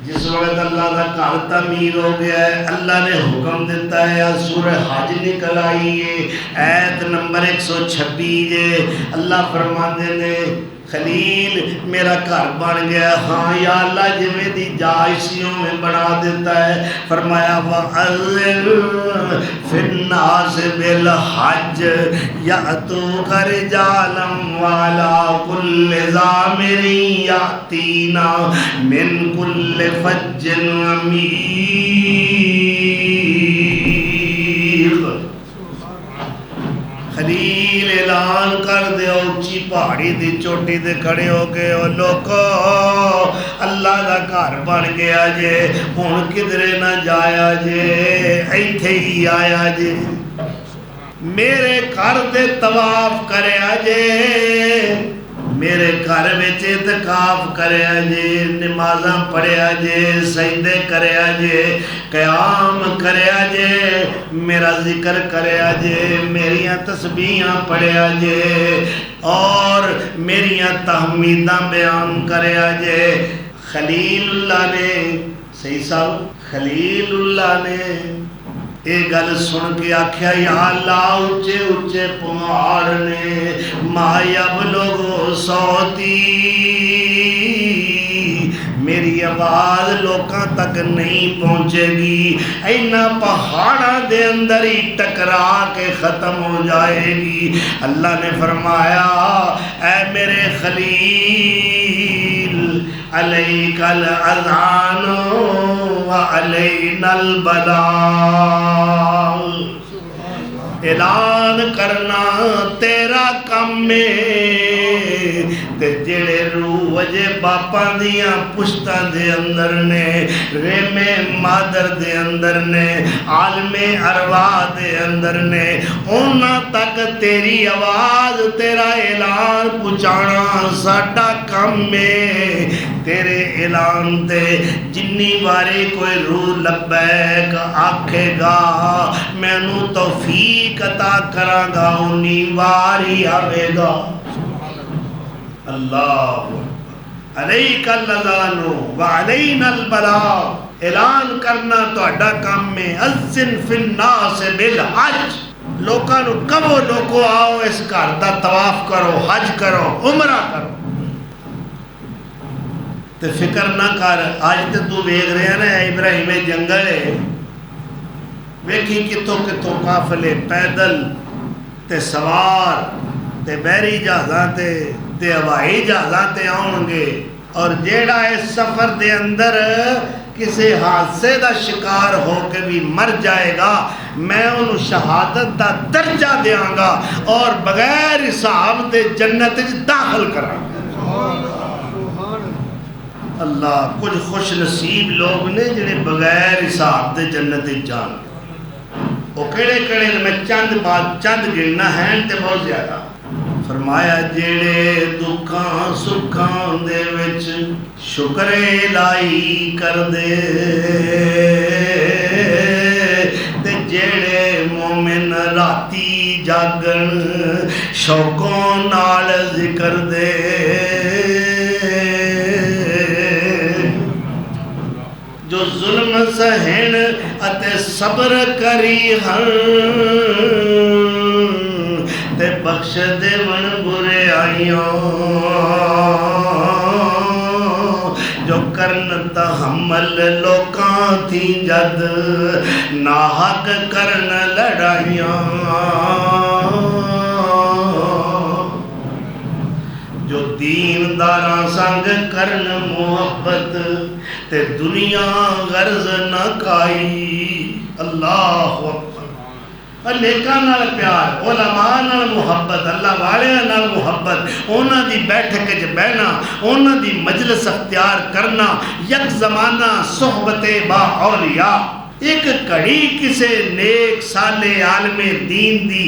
جس وقت اللہ کا گھر تعمیر ہو گیا ہے اللہ نے حکم دیتا ہے سورہ حج نکل آئی ہے آیت نمبر 126 ہے. اللہ فرماتے نے خلیل میرا گھر بن گیا. ہاں یا اللہ جویں دی جائشیوں میں بنا دیتا ہے. فرمایا وَأَذِّن فِي النَّاسِ بِالْحَجِّ يَأْتُوكَ رِجَالًا وَعَلَىٰ كُلِّ ضَامِرٍ يَأْتِينَ مِنْ كُلِّ فَجٍّ عَمِيقٍ. خلیل اعلان کر دے اونچی پہاڑی دی چوٹی دے کھڑے ہو گئے او لوکو اللہ دا گھر بن گیا جے ہن کدھرے نہ جایا جے ایتھے ہی آیا جے میرے گھر دے طواف کریا جے میرے گھر وچ اعتکاف کریا جے نمازاں پڑھیا جے سجدے کریا جے قیام کریا جے میرا ذکر کریا جے میریاں تسبیحاں پڑھیا جے اور میریاں تحمیداں بیان کریا جے. خلیل اللہ نے صحیح صاحب خلیل اللہ نے اے گل سن کے آکھیا یا اللہ اونچے اونچے پہاڑ نے ما یبلغ صوتی میری آواز لوکاں تک نہیں پہنچے گی اینا پہاڑاں دے اندر ہی ٹکرا کے ختم ہو جائے گی. اللہ نے فرمایا اے میرے خلیل علیک الاذان وعلینا البلاغ. اعلان کرنا تیرا کم ہے تے جڑے روح وجے باپاں دیاں پشتاں دے اندر نے رحم مادر دے اندر نے عالم ارواح دے اندر نے انہاں تک تیری آواز تیرا اعلان پہنچانا ساڈا کم ہے. تیرے اعلان تے جنی باری کوئی روح لبیک آکھے گا مینوں توفیق عطا کراں گا انی باری آوے گا. اللہ علیک الاذان وعلینا البلاغ، اعلان کرنا تہاڈا کام ہے، اذن فی الناس بالحج، لوکاں نو کہو لوگو آؤ اس گھر دا طواف کرو، حج کرو، عمرہ کرو۔ تے فکر نہ کر، اج تے تو ویکھ رہا نا ابراہیم جنگل ہے، ویکھی کتوں کتوں قافلے پیدل تے سوار تے بحری جہازاں تے ہوائی جہازاں تے آؤں گے، اور جیڑا اس سفر دے اندر کسی حادثے دا شکار ہو کے بھی مر جائے گا، میں انہوں شہادت دا درجہ دیاں گا اور بغیر حساب دے جنت داخل کراں گا۔ اللہ کچھ خوش نصیب لوگ نے جنہیں بغیر حساب دے جنت جان گے، وہ کڑے کڑے میں چند گرنا ہیں تے بہت زیادہ۔ فرمایا جیڑے دکھاں سکھاں دے وچ شکر الہی کر دے، تے جیڑے مومن راتی جاگن شوقوں نال ذکر دے، جو ظلم سہن اتے صبر کری ہن، تے بخش دے من برے آئیاں، جو کرن تحمل لوکاں تھی جد ناحق کرن لڑائیاں، جو دین داراں سنگ کرن محبت تے دنیا غرض نہ کائی۔ اللہ اکبر، نیکاں نال پیار، علماء نال محبت، اللہ والے نال محبت، اونا دی بیٹھک وچ بہنا، اونا دی مجلس اختیار کرنا، یک زمانہ صحبت با اولیاء، ایک کڑی کسے نیک صالح عالم دین دی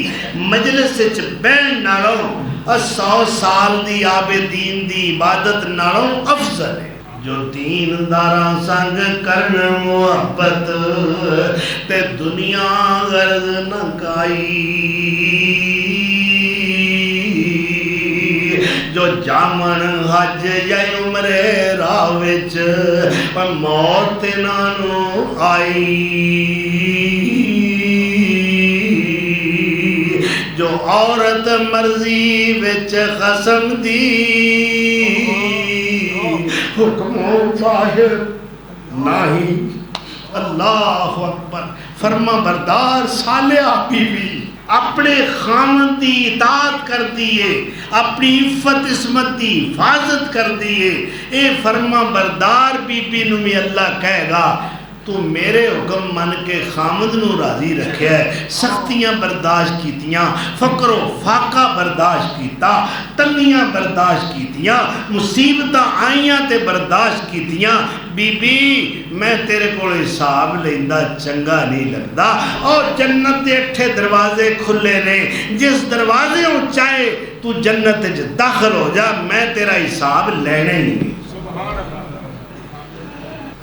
مجلس وچ بہن نالوں 100 سال دی عابدین دی عبادت نالوں افضل ہے۔ جو دین داراں سنگ کرن محبت تے دنیا غرض نہ کائی، جو جامن حج یا عمرے راہ وچ پر موت نانو آئی، جو عورت مرضی وچ خسم دی حکم ظاہر نہیں۔ اللہ اکبر، فرما بردار صالحہ بیوی اپنے خامن دی اطاعت کر دیئے، اپنی عفت عصمت دی حفاظت کر دیئے، اے فرما بردار بی بی نمی اللہ کہے گا تو میرے حکم من کے خامد نو راضی رکھے ہے، سختیاں برداشت کیتیاں، فقر و فاقہ برداشت کیتا، تنگیاں برداشت کیتیاں، مصیبتاں آئیاں تے برداشت کیتیاں، بی بی میں تیرے کو حساب لیندہ چنگا نہیں لگدا، اور جنت دے 8 دروازے کھلے نے، جس دروازے ہوں چاہے تو جنت داخل ہو جا، میں تیرا حساب لینے ہی نہیں۔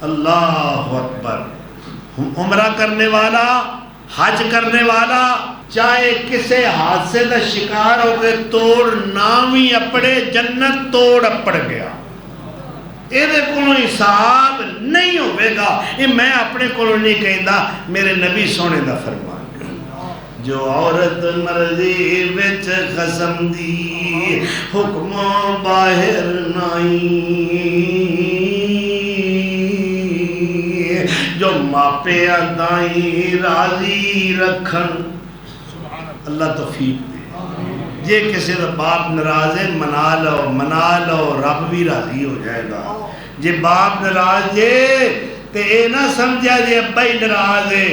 اللہ اکبر، عمرہ کرنے والا، حج کرنے والا چاہے کسے حادثے دا شکار ہو کے توڑ نامی اپڑے، جنت توڑ اپڑ گیا، یہ کو حساب نہیں ہوئے گا۔ یہ میں اپنے کو نہیں کہندہ، میرے نبی سونے دا فرمان، جو عورت مرضی وچ خسم دی حکموں باہر نائی، جو ماپے دائیں راضی رکھن، اللہ توفیق دے، جے کسی دا باپ ناراض ہے منا لو، رب بھی راضی ہو جائے گا۔ جے باپ ناراض ہے تے اے نہ سمجھا جے ابا ہی ناراض ہے،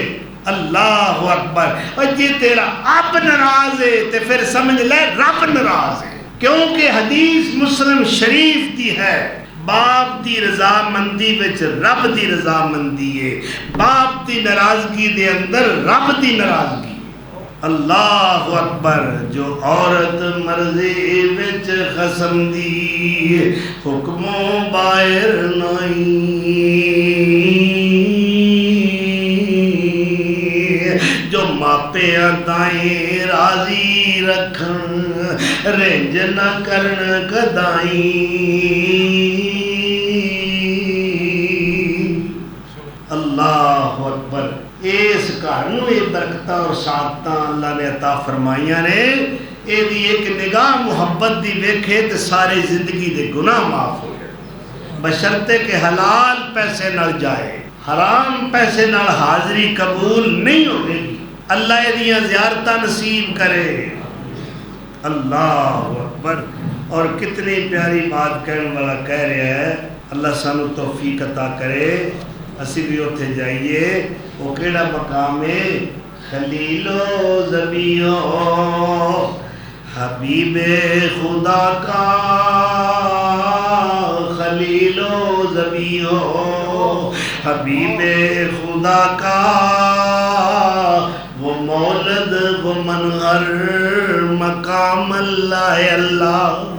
اللہ اکبر، اور جے تیرا اب ناراض ہے تے پھر سمجھ لے رب ناراض ہے، کیونکہ حدیث مسلم شریف دی ہے، باپ دی رضا مندی وچ رب دی رضا مندی ہے، باپ دی ناراضگی دے اندر رب دی ناراضگی۔ اللہ اکبر، جو عورت مرضی وچ خسم دی حکموں باہر نہیں، جو ماپے دائیں راضی رکھن، رنج نہ کرن کدائیں، گھر نوں یہ برکتاں اور سعادتاں اللہ نے عطا فرمائیاں نے، یہ بھی ایک نگاہ محبت دی ویکھے تے ساری زندگی دے گناہ معاف ہو جائے، بشرطے کہ حلال پیسے نال جائے، حرام پیسے نال حاضری قبول نہیں ہوگی۔ اللہ یہ زیارتاں نصیب کرے۔ اللہ اکبر۔ اور کتنی پیاری بات کہنے والا کہہ رہا ہے، اللہ سانو توفیق عطا کرے اسی بھی اتھے جائیے۔ وہ کیڑا مقام ہے؟ خلیل و زمیو حبیب خدا کا، خلیل و زمیو حبیب خدا کا، وہ مولد وہ منہر مقام اللہ اللہ۔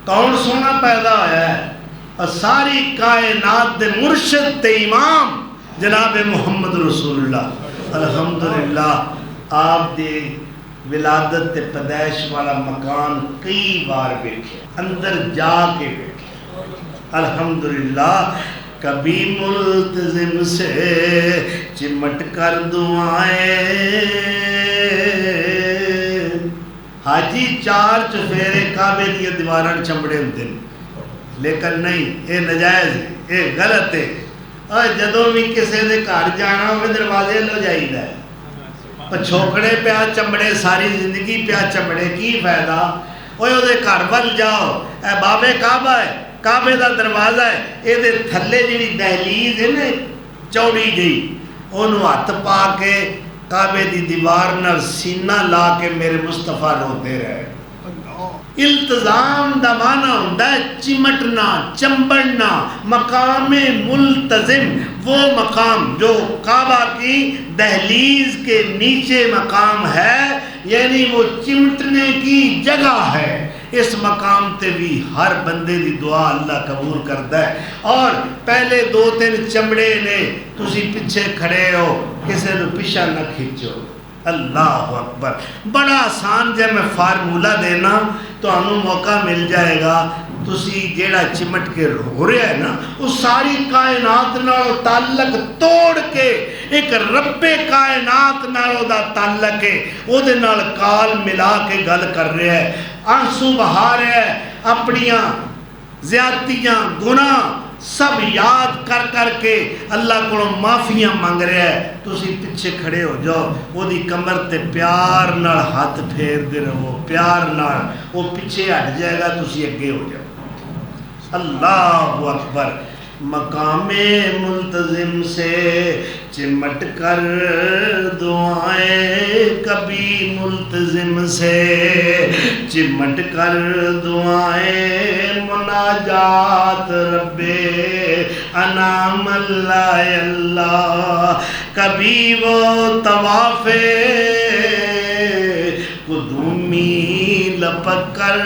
کون سونا پیدا ہوا ہے؟ اور ساری کائنات دے مرشد تے امام جناب محمد رسول اللہ۔ الحمدللہ آپ دی ولادت تے پیدائش والا مکان کئی بار دیکھے، اندر جا کے دیکھے۔ الحمدللہ کبھی ملتزم سے چمٹ کر دعائیں، حاجی چار چفیرے کعبے دیا دیواران چمڑے ہوتے ہیں، لیکن نہیں، یہ نجائز ہے، یہ غلط ہے۔ اور جدوں بھی کسی دے گھر جانا ہوئے دروازے لو جائیدہ ہے، پچھوکڑے پیا چمڑے ساری زندگی پیا چمڑے کی فائدہ؟ اوہ دے گھر ول جاؤ، اے بابے کعبہ ہے، کعبے دا دروازہ ہے، یہ دے تھلے جڑی دہلیز ہے نا چوڑی جی، انہوں ہاتھ پا کے کعبے دی دیوار نال سینہ لا کے میرے مصطفیٰ روتے رہے۔ التزام دا معنی ہوندہ ہے چمٹنا، چمبڑنا۔ مقام ملتزم وہ مقام جو کعبہ کی دہلیز کے نیچے مقام ہے، یعنی وہ چمٹنے کی جگہ ہے۔ اس مقام تے بھی ہر بندے دی دعا اللہ قبول کرتا ہے۔ اور پہلے دو تین چمڑے نے تسی پیچھے کھڑے ہو، کسی نے پیچھے نہ کھینچو۔ اللہ اکبر۔ بڑا آسان جب میں فارمولہ دینا تو انہوں موقع مل جائے گا۔ تسی جیڑا چمٹ کے ہو رہا ہے نا، اس ساری کائنات نال تعلق توڑ کے ایک رب کائنات نال دا تعلق ہے، وہ دے نال کال ملا کے گل کر رہا ہے، آنسو بہا رہا ہے، اپنیاں زیادتیاں گناہ سب یاد کر کر کے اللہ کو معافیاں مانگ رہا ہے۔ تسی پیچھے کھڑے ہو جاؤ، وہ دی کمر تے پیار نال ہاتھ پھیر دے رہو، پیار نال، وہ پیچھے ہٹ جائے گا، تسی اگے ہو جاؤ۔ اللہ اکبر۔ مقام ملتزم سے چمٹ کر دعائیں، کبھی ملتزم سے چمٹ کر دعائیں، مناجات رب انعام اللہ اللہ، کبھی وہ طواف قدومی لپک کر۔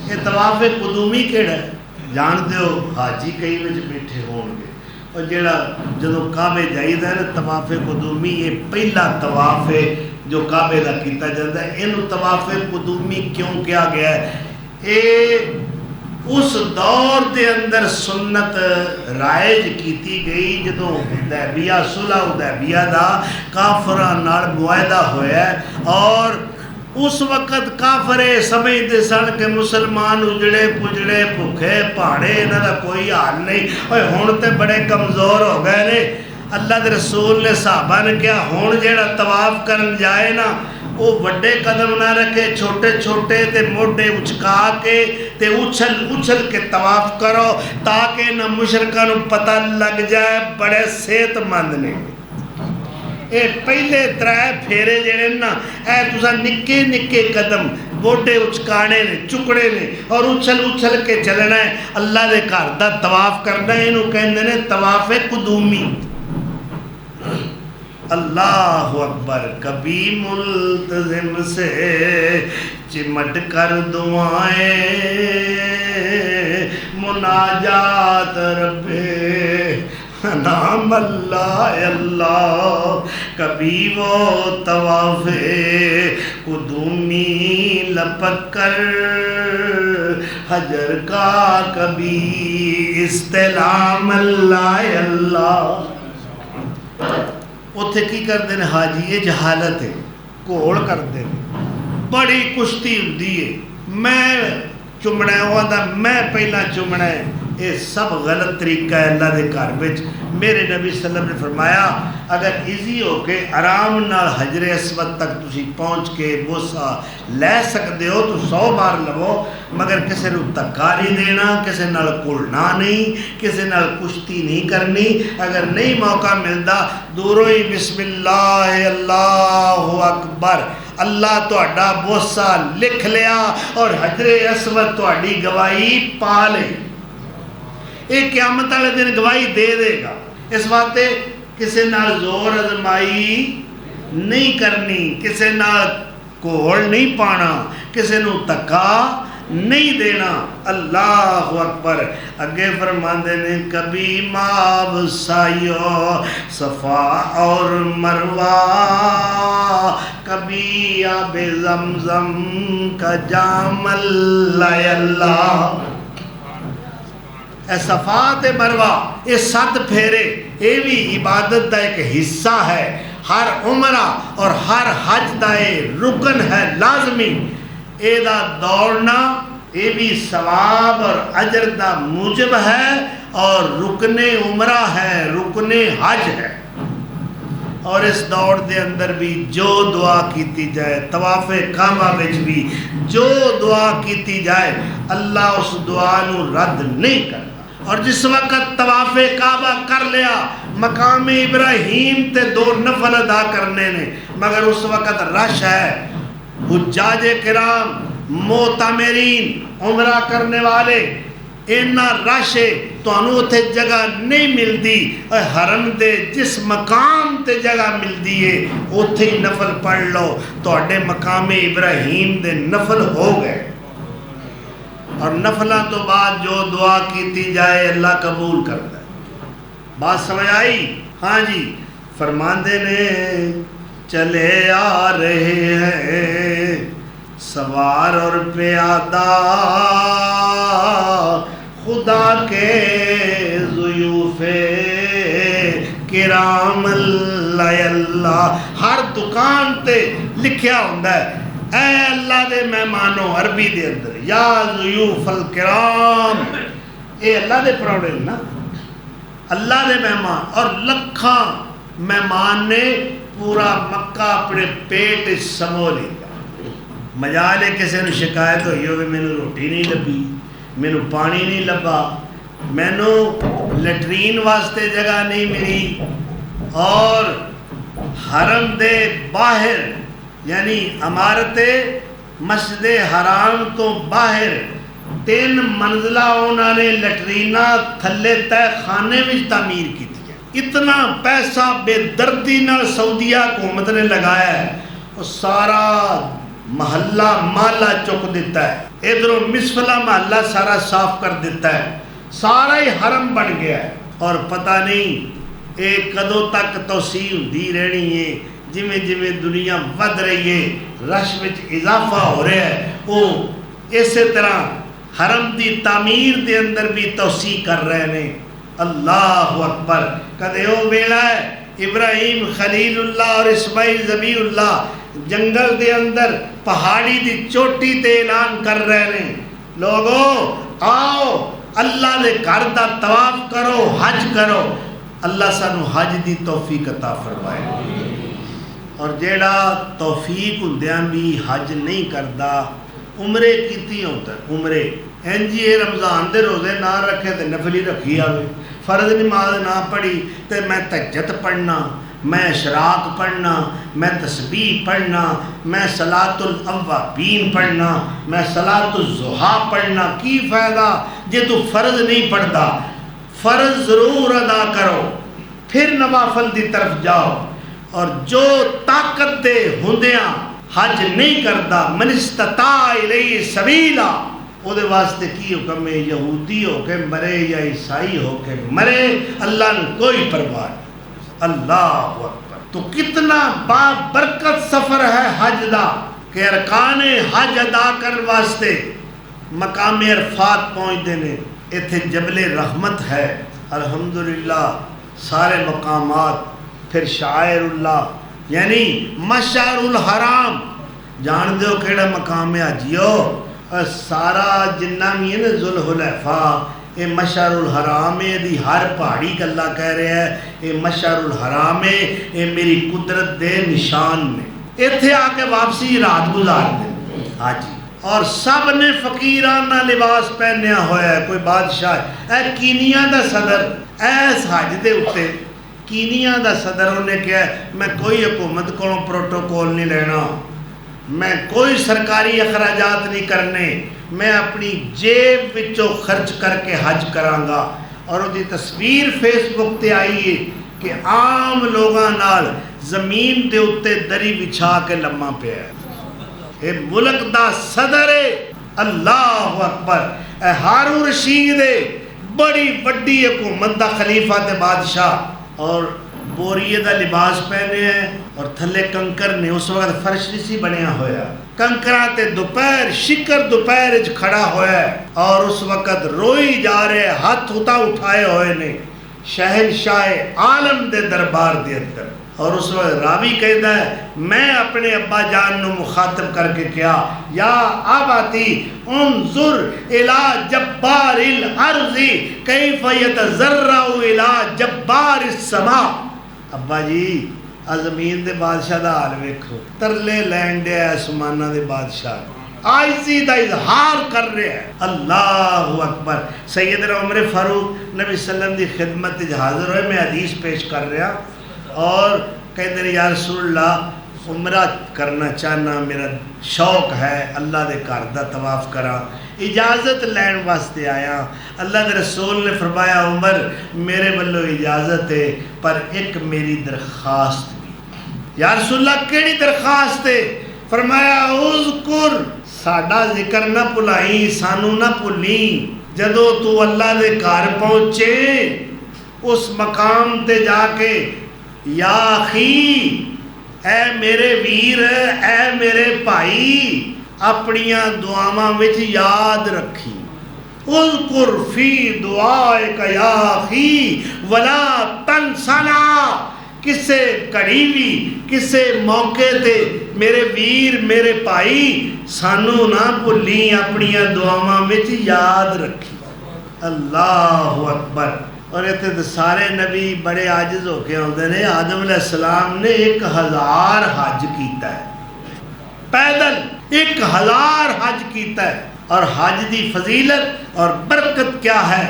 یہ طواف قدومی کیڑا ہے جان دیو؟ حاجی کئی وچ بیٹھے ہون گے، اور جڑا جدوں کعبے جائیدا ہے نا طواف قدومی، یہ پہلا طواف ہے جو کعبے دا کیتا جاتا ہے۔ اینو طواف قدومی کیوں کیا گیا ہے؟ اے اس دور دے اندر سنت رائج کیتی گئی جدوں حدیبیہ صلح حدیبیہ دا کافراں نال معاہدہ ہویا ہے، اور اس وقت کافر سمجھتے سن کہ مسلمان اجڑے پجڑے بھوکے پہاڑے، انہاں دا کوئی حال نہیں، اور ہن تے بڑے کمزور ہو گئے نے۔ اللہ دے رسول نے صحابہ نے کہا ہن جیڑا طواف کرن جائے نا، وہ بڑے قدم نہ رکھے، چھوٹے چھوٹے تے موڈے اچکا کے تے اچھل اچھل کے طواف کرو، تاکہ نہ مشرکاں نو پتہ لگ جائے بڑے صحت مند نے۔ اے پہلے ترائے پھیرے جڑے نا، اے تسا نکے نکے قدم گوڈے اچکانے نے، چکڑے نے، اور اچھل اچھل کے چلنا ہے، اللہ دے گھر دا طواف کرنا ہے۔ انہوں کہندے نے طواف قدومی۔ اللہ اکبر۔ کبھی ملتزم سے چمٹ کر دعائیں، مناجات رب نام اللہ اللہ، کبھی وہ طواف قدومی لپک کر حجر کا، کبھی استلام اللہ اللہ۔ اتھے کی کرتے ہیں حاجی؟ یہ جہالت ہے، گھوڑ کرتے ہیں، بڑی کشتی ہوندی ہے، میں چمنا ہے، وہ آتا میں پہلا چمنا ہے۔ یہ سب غلط طریقہ ہے اللہ دے گھر وچ۔ میرے نبی صلی اللہ علیہ وسلم نے فرمایا اگر ایزی ہو کے آرام نال حجر اسود تک تسی پہنچ کے بوسا لے سکتے ہو تو 100 بار لو، مگر کسی نے دھکا نہیں دینا، کسی نال کلنا نہیں، کسی نال کشتی نہیں کرنی۔ اگر نہیں موقع ملتا دوروں ہی بسم اللہ اللہ اکبر، اللہ تہاڈا بوسا لکھ لیا اور حجر اسود تہاڈی گواہی پا لے۔ یہ قیامت والے دن گواہی دے دے گا۔ اس واسطے کسی نال زور ازمائی نہیں کرنی، کسی نال کوڑ نہیں پانا، کسی نو دھکا نہیں دینا۔ اللہ اکبر۔ اگے فرماندے نے کبھی ماب سایو صفا اور مروہ، کبھی آب زمزم کا جام اللہ اللہ۔ اے صفا تے مروہ یہ 7 پھیرے، یہ بھی عبادت دا ایک حصہ ہے۔ ہر عمرہ اور ہر حج دا رکن ہے لازمی۔ اے دا دوڑنا یہ بھی ثواب اور اجر دا موجب ہے، اور رکن عمرہ ہے، رکن حج ہے۔ اور اس دوڑ دے اندر بھی جو دعا کیتی جائے، طواف کعبہ وچ بھی جو دعا کیتی جائے، اللہ اس دعا نو رد نہیں کرتا۔ اور جس وقت طواف کعبہ کر لیا، مقام ابراہیم تے 2 نفل ادا کرنے نے، مگر اس وقت رش ہے، حجاج کرام، معتمرین، عمرہ کرنے والے، اینا رش ہے تو انہوں تے جگہ نہیں ملتی۔ حرم دے جس مقام تے جگہ ملتی ہے اتھے ہی نفل پڑھ لو، تو اڈے مقام ابراہیم دے نفل ہو گئے۔ اور نفلہ تو بعد جو دعا کیتی جائے اللہ قبول کرتا ہے۔ بات سمجھ آئی؟ ہاں جی۔ فرماندے نے چلے آ رہے ہیں سوار اور پیادہ، خدا کے ضیوف کرام اللہ اللہ۔ ہر دکان تے لکھیا ہوندہ ہے اے اللہ دے مہمانوں، عربی دے اندر یا ضیوف الکرام، اے اللہ دے پروڑے نا، اللہ دے مہمان۔ اور لکھاں مہمان نے پورا مکہ اپنے پیٹ سمو لیا۔ مجالے کسی نے شکایت ہوئی ہوگی میں نے روٹی نہیں لبھی، میں نے پانی نہیں لبا، میں نے لیٹرین واسطے جگہ نہیں ملی، اور حرم دے باہر یعنی عمارت مسجد حرام تو باہر 3 منزلہ انہوں نے لیٹرینہ تھلے تہ خانے میں تعمیر کی تھی۔ اتنا پیسہ بے دردی نہ سعودیہ حکومت نے لگایا ہے، وہ سارا محلہ مالا چک دیتا ہے، ادھروں مسفلہ محلہ سارا صاف کر دیتا ہے، سارا ہی حرم بن گیا ہے۔ اور پتہ نہیں ایک کدوں تک توسیع ہوندی رہنی ہے، جویں جویں دنیا ود رہی ہے، رش وچ اضافہ ہو رہا ہے، وہ اسی طرح حرم دی تعمیر دے اندر بھی توسیع کر رہے ہیں۔ اللہ اکبر۔ کدے او ویلا ہے ابراہیم خلیل اللہ اور اسماعیل ذبیح اللہ جنگل دے اندر پہاڑی دی چوٹی تے اعلان کر رہے ہیں، لوگو آؤ اللہ دے گھر دا طواف کرو، حج کرو، اللہ سانو حج دی توفیق عطا فرمائے۔ اور جیڑا توفیق ہوندیاں بھی حج نہیں کردا، عمرے کیتی ہوتا ہے، عمرے جی رمضان دے روزے نہ رکھے تے نفلی رکھی آوے، فرض نماز نہ پڑھی تے میں تہجد پڑھنا، میں اشراق پڑھنا، میں تسبیح پڑھنا، میں صلاۃ الاوابین پڑھنا، میں صلاۃ الضحیٰ پڑھنا، کی فائدہ جے تو فرض نہیں پڑھتا؟ فرض ضرور ادا کرو، پھر نوافل دی طرف جاؤ۔ اور جو طاقت دے ہوندیاں حج نہیں کردا، من استطاع الیہ سبیلا، وہ واسطے کی حکم ہے، یہودی ہو کے مرے یا عیسائی ہو کے مرے، اللہ نے کوئی پرواہ نہیں۔ اللہ اکبر۔ تو کتنا بابرکت سفر ہے حج دا کہ ارکان حج ادا کرنے واسطے مقام عرفات پہنچتے ہیں۔ اتھے جبل رحمت ہے، الحمدللہ سارے مقامات، پھر شاعر اللہ یعنی مشعر الحرام جان دیو کیڑا مقام ہے حجیو، سارا جنہ بھی ہے نا ذوالحلیفہ یہ مشعر الحرام ہے، دی ہر پہاڑی اللہ کہہ رہے ہیں یہ مشعر الحرام ہے، یہ میری قدرت دے نشان نے۔ اتھے آ کے واپسی رات گزار دیں حاجی، اور سب نے فقیرانہ لباس پہنیا ہوا ہے، کوئی بادشاہ اے کینیا دا صدر ایس حج دے اتے کینیا دا صدر انہیں کہا میں کوئی حکومت کو پروٹوکول نہیں لینا، میں کوئی سرکاری اخراجات نہیں کرنے، میں اپنی جیب وچوں خرچ کر کے حج کرانگا۔ اور وہ دی تصویر فیس بک تے آئی ہے کہ عام لوگاں نال زمین دے اتے دری بچھا کے لمحہ پہ ہے۔ اے ملک دا صدر ہے، اللہ اکبر، اے ہارون رشید ہے، بڑی وڈی حکومت دا خلیفہ تے بادشاہ، اور بوریے دا لباس پہنے ہیں اور تھلے کنکر نے، اس وقت فرش نہیں سی بنیا ہویا، کنکراں تے دوپہر شکر دوپہر اچ کھڑا ہویا ہے، اور اس وقت روئی جا رہے ہاتھ ہوتا اٹھائے ہوئے نے شہنشاہ عالم دے دربار دے اندر۔ اور اس وقت راوی کہتا ہے میں اپنے ابا جان نو مخاطب کر کے کیا یا آباتی انظر الى جبار الارض کیف یتزرع الى جبار السماء، ابا جی زمین دے بادشاہ دا حال ویکھو، ترلے لین دے آسمانہ دے بادشاہ آئسی دا اظہار کر رہے ہیں۔ اللہ اکبر۔ سیدنا عمر فاروق نبی صلی اللہ علیہ وسلم دی خدمت حاضر ہوئے، میں حدیث پیش کر رہا اور کہتے ہیں یا رسول اللہ عمرہ کرنا چاہنا، میرا شوق ہے اللہ دے گھر دا طواف کرا، اجازت لین واسطے آیا۔ اللہ دے رسول نے فرمایا عمر میرے بلو اجازت ہے پر ایک میری درخواست بھی۔ یا رسول اللہ کیڑی درخواست ہے؟ فرمایا اذکر، ساڈا ذکر نہ بھلائیں، سانو نہ بھولیں، جدو تو اللہ دے گھر پہنچے اس مقام تے جا کے یا اخی، اے میرے ویر، اے میرے بھائی، اپنیاں دعاواں وچ یاد رکھی، اذکر فی دعائک یا اخی ولا تنسنا، کسے کڑی بھی کسے موقع تے میرے ویر میرے بھائی سانو نہ بھولیں، اپنیاں دعاواں وچ یاد رکھی۔ اللہ اکبر۔ اور اتنے سارے نبی بڑے عاجز ہو کے آتے ہیں۔ آدم علیہ السلام نے 1000 حج کیتا ہے، پیدل 1000 حج کیتا ہے۔ اور حج دی فضیلت اور برکت کیا ہے،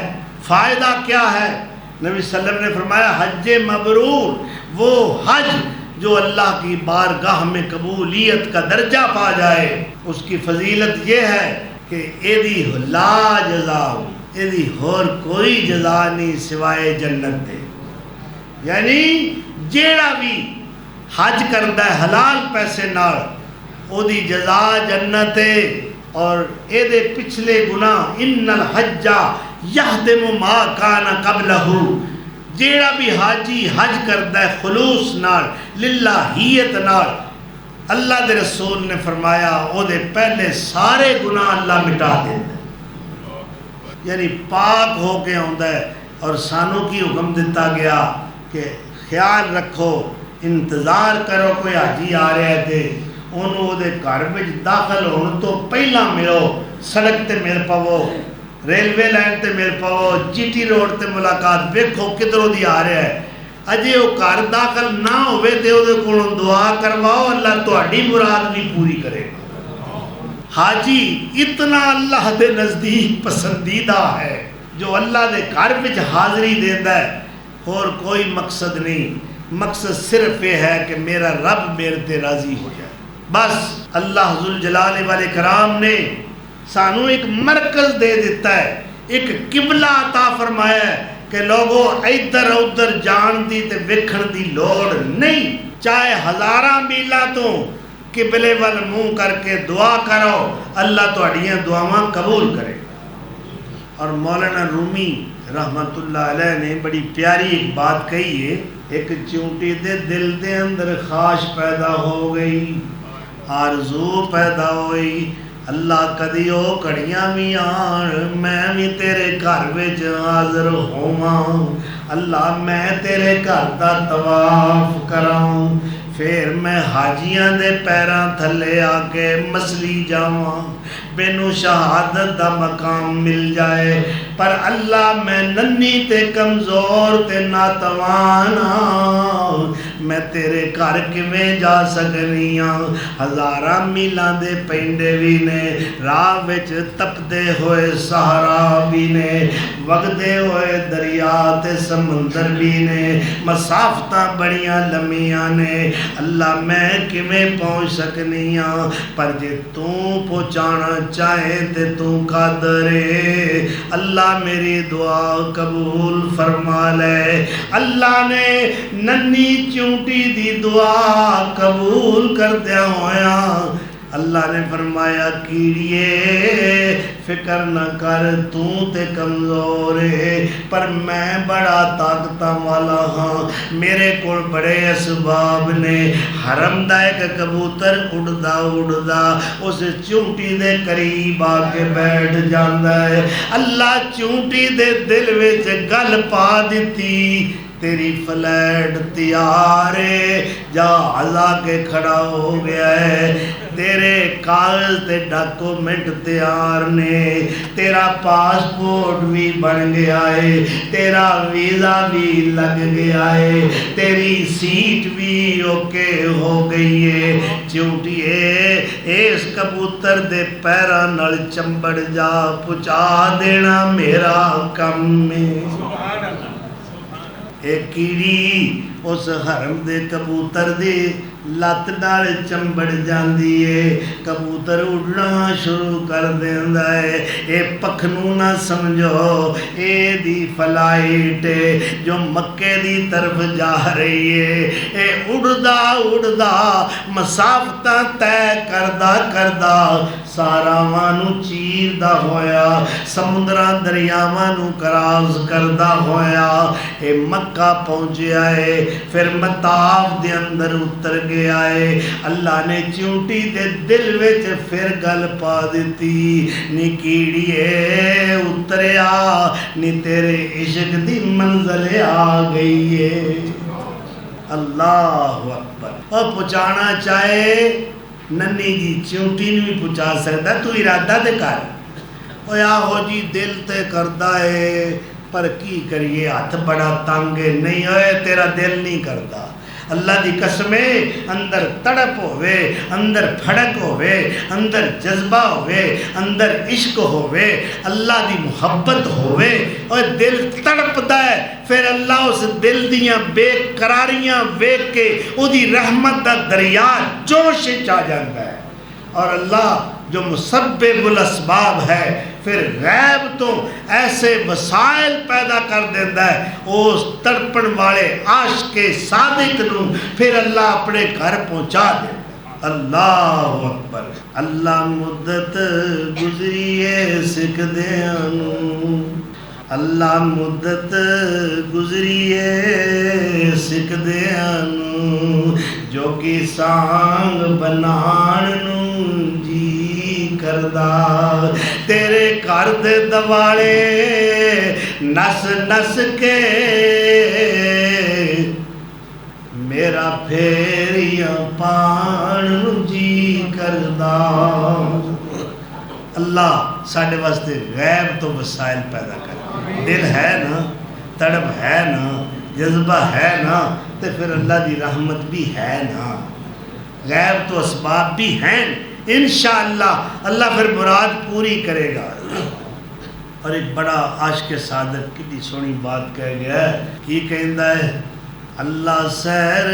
فائدہ کیا ہے؟ نبی صلی اللہ علیہ وسلم نے فرمایا حج مبرور وہ حج جو اللہ کی بارگاہ میں قبولیت کا درجہ پا جائے، اس کی فضیلت یہ ہے کہ ایدی لا جزا، ایدی اور کوئی جزا نہیں سوائے جنت دے۔ یعنی جیڑا بھی حج کرتا ہے حلال پیسے نال او دی جزا جنت ہے، اور اے دے پچھلے گناہ ان الحج یہدم ما کان قبلہ، جیڑا بھی حاجی حج کرتا ہے خلوص نال للہیت نال، اللہ دے رسول نے فرمایا او دے پہلے سارے گناہ اللہ مٹا دیتا ہے، یعنی پاک ہو کے آتا ہے۔ اور سانوں کی حکم دیتا گیا کہ خیال رکھو، انتظار کرو کوئی حاجی آ رہے تھے انہوں دے گھر وچ داخل ہونے تو پہلا ملو، سڑک تے مل پاو، ریلوے لائن تے مل پاو، جی ٹی روڈ تے ملاقات، ویکھو کدھروں دی آ رہا ہے، اجے وہ گھر داخل نہ ہوئے تے وہ کولوں دعا کرواؤ، اللہ تہاڈی مراد بھی پوری کرے گا۔ حاجی اتنا اللہ دے نزدیک پسندیدہ ہے جو اللہ دے گھر وچ حاضری دیندا ہے، اور کوئی مقصد نہیں، مقصد صرف یہ ہے کہ میرا رب میرے تے راضی ہو جائے۔ بس اللہ ذوالجلال والاکرام نے سانو ایک مرکز دے دیتا ہے، ایک قبلہ عطا فرمایا ہے کہ لوگوں ادھر ادھر جان دی تے ویکھن دی لوڑ نہیں، چاہے ہزاراں میلاں تو قبلے وال منہ کر کے دعا کرو، اللہ تہاڈیاں دعاواں قبول کرے۔ اور مولانا رومی رحمت اللہ علیہ نے بڑی پیاری ایک بات کہی ہے، ایک چونٹی دے دل دے اندر خواہش پیدا ہو گئی، آرزو پیدا ہوئی، اللہ کدی او کڑیاں بھی آن میں بھی تیرے گھر وچ حاضر ہوواں، اللہ میں تیرے گھر دا طواف کراں، پھر میں حاجیاں دے پیراں تھلے آ کے مسلی جاواں، مینوں شہادت دا مقام مل جائے، پر اللہ میں ننھی تے کمزور تے ناتوان ہاں، میں تیرے گھر کیویں جا سکنی ہاں؟ ہزاراں میلاں دے پینڈے بھی نے، راہ وچ تپدے ہوئے صحرا بھی نے، وگدے ہوئے دریا تے سمندر بھی نے، مسافتاں بڑیاں لمیاں نے، اللہ میں کیویں پہنچ سکنی ہاں؟ پر جے تو پہنچانا چاہے تے تو قادر ہے، اللہ میری دعا قبول فرما لے۔ اللہ نے ننھی چونٹی دی دعا قبول کر دیا ہویا، اللہ نے فرمایا کیڑیے فکر نہ کر، تو تے کمزور ہے پر میں بڑا طاقتاں والا ہاں، میرے کول بڑے اسباب نے۔ حرم دا ایک کبوتر اڑدا اڑدا اس چونٹی دے قریب آ کے بیٹھ جاندا ہے، اللہ چونٹی دے دل وچ گل پا دتی، تیری فلیٹ تیار ہے، جہاز آ کے کھڑا ہو گیا ہے، تیرے کاغذ تے ڈاکومنٹ تیار نے، تیرا پاسپورٹ بھی بن گیا ہے، تیرا ویزا بھی لگ گیا ہے، تیری سیٹ بھی اوکے ہو گئی ہے۔ چونٹیے اس کبوتر دے پیراں نال چمبڑ جا، پہنچا دینا میرا کم ہے۔ ایک کیڑی اس حرم دے کبوتر دی لت نال چمبڑ جاندی ہے، کبوتر اڑنا شروع کر دیندا ہے، اے پکھنوں نہ سمجھو اے دی فلائٹ ہے جو مکے دی طرف جا رہی ہے، اے اڑدا اڑدا مسافتاں طے کردا کردا ساراواں نوں چیردا ہویا، سمندراں دریاواں نوں کراس کردا ہویا، اے مکہ پہنچیا ہے، پھر مطاف دے اندر اتر گیا ہے۔ اللہ نے چونٹی دے دل وچ پھر گل پا دیتی، نی کیڑیے اتریا، نی تیرے عشق دی منزل آ گئی ہے۔ اللہ اکبر۔ اور پہنچانا چاہے ننھی جی چونٹی نہیں بھی پہنچا سکتا، تو ارادہ تے کر، اوے آہو جی دل تے کردا ہے پر کی کریے ہاتھ بڑا تنگ ہے، نہیں ہوئے تیرا دل نہیں کردا۔ اللہ دی قسمے اندر تڑپ ہوئے، اندر پھڑک ہوئے، اندر جذبہ ہوئے، اندر عشق ہوئے، اللہ دی محبت ہوئے اور دل تڑپ دا ہے، پھر اللہ اس دل دیاں بے قراریاں ویکھ کے او دی رحمت دا دریا جوش چا جاندا ہے، اور اللہ جو مسبب الاسباب ہے پھر غیب تو ایسے وسائل پیدا کر دیتا ہے، اس تڑپن والے عاشق صادق نو پھر اللہ اپنے گھر پہنچا دیتا ہے۔ اللہ اکبر۔ اللہ مدت گزریے سکھ دیانو، اللہ مدت گزریے سکھ دیانو، جو کی سانگ بنان نو جی کردہ، تیرے گھر دے دوالے نس نس کے میرا پھیریاں پان جی کردہ۔ اللہ ساڑھے واسطے غیب تو وسائل پیدا کر، دل ہے نا، تڑپ ہے نا، جذبہ ہے نا، تو پھر اللہ دی رحمت بھی ہے نا، غیب تو اسباب بھی ہیں، انشاءاللہ اللہ پھر مراد پوری کرے گا۔ اور ایک بڑا عاشق صادق کی سونی بات کہہ گیا ہے، کی کہندا ہے، اللہ سیر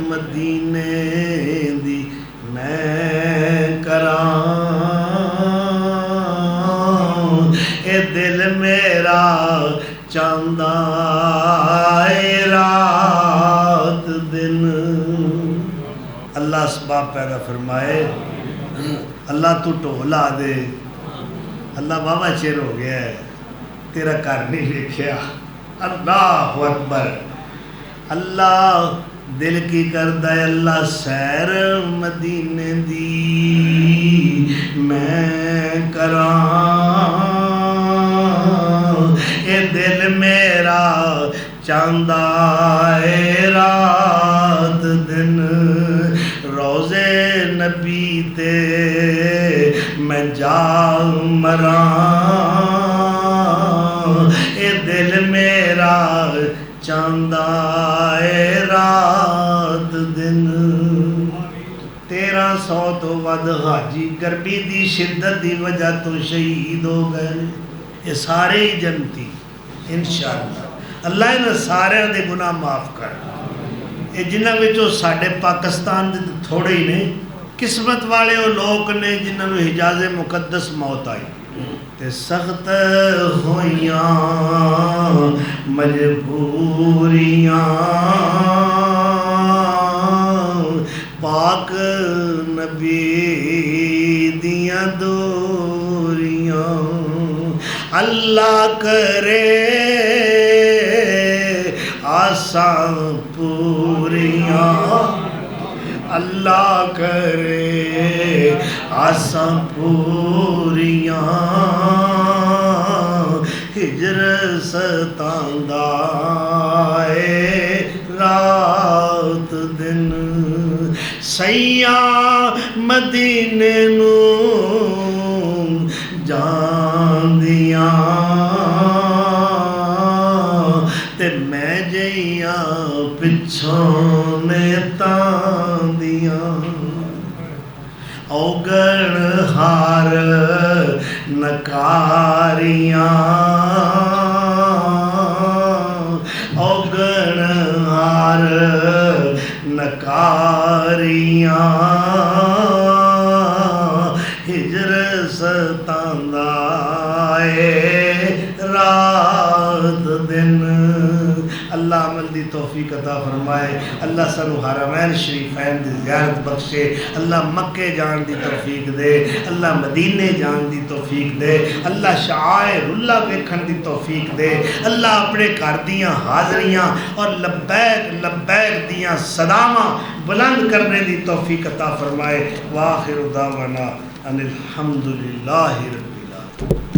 مدینے دی میں کراں، اے دل میرا چاہندا اے رات دن۔ اللہ اسباب پیدا فرمائے. اللہ تو ٹولا دے. اللہ بابا چیر ہو گیا ہے تیرا گھر نہیں دیکھیا. اللہ اکبر. اللہ دل کی کردہ ہے اللہ سیر مدینے دی میں کراں. اے دل میرا چاہندا اے رات دن روزے نبی تے میں جا مراں. اے دل میرا چاہندا اے رات دن. 1300 تو ود حاجی گرمی دی شدت دی وجہ تو شہید ہو گئے. یہ سارے ہی جنتی انشاءاللہ. اللہ انہاں سارے دے گناہ معاف کر. یہ جنہاں وچوں ساڈے پاکستان دے تھوڑے ہی نے قسمت والے وہ لوگ نے جنہاں نوں حجاز مقدس موت آئی تے سخت ہویاں مجبوریاں پاک نبی دیاں دوریاں. اللہ کرے آساں پوریاں. اللہ کرے آساں پوریاں. ہجر ستاندا اے رات دن سیاں مدینے نوں جاندیاں تے میں جیاں پچھوں نے تاندیاں. اوگن ہار نکاریاں اوگن ہار نکاریاں. ہجر ستاندا اے رات دن. اللہ عمل دی توفیق عطا فرمائے. اللہ سانو حرمین شریفین دی زیارت بخشے. اللہ مکے جان دی توفیق دے. اللہ مدینے جان دی توفیق دے. اللہ شعائر اللہ ویکھن دی توفیق دے. اللہ اپنے گھر دیاں حاضریاں اور لبیک لبیک دیاں صداواں بلند کرنے دی توفیق عطا فرمائے. وآخر دعوانا ان الحمدللہ رب العالمین.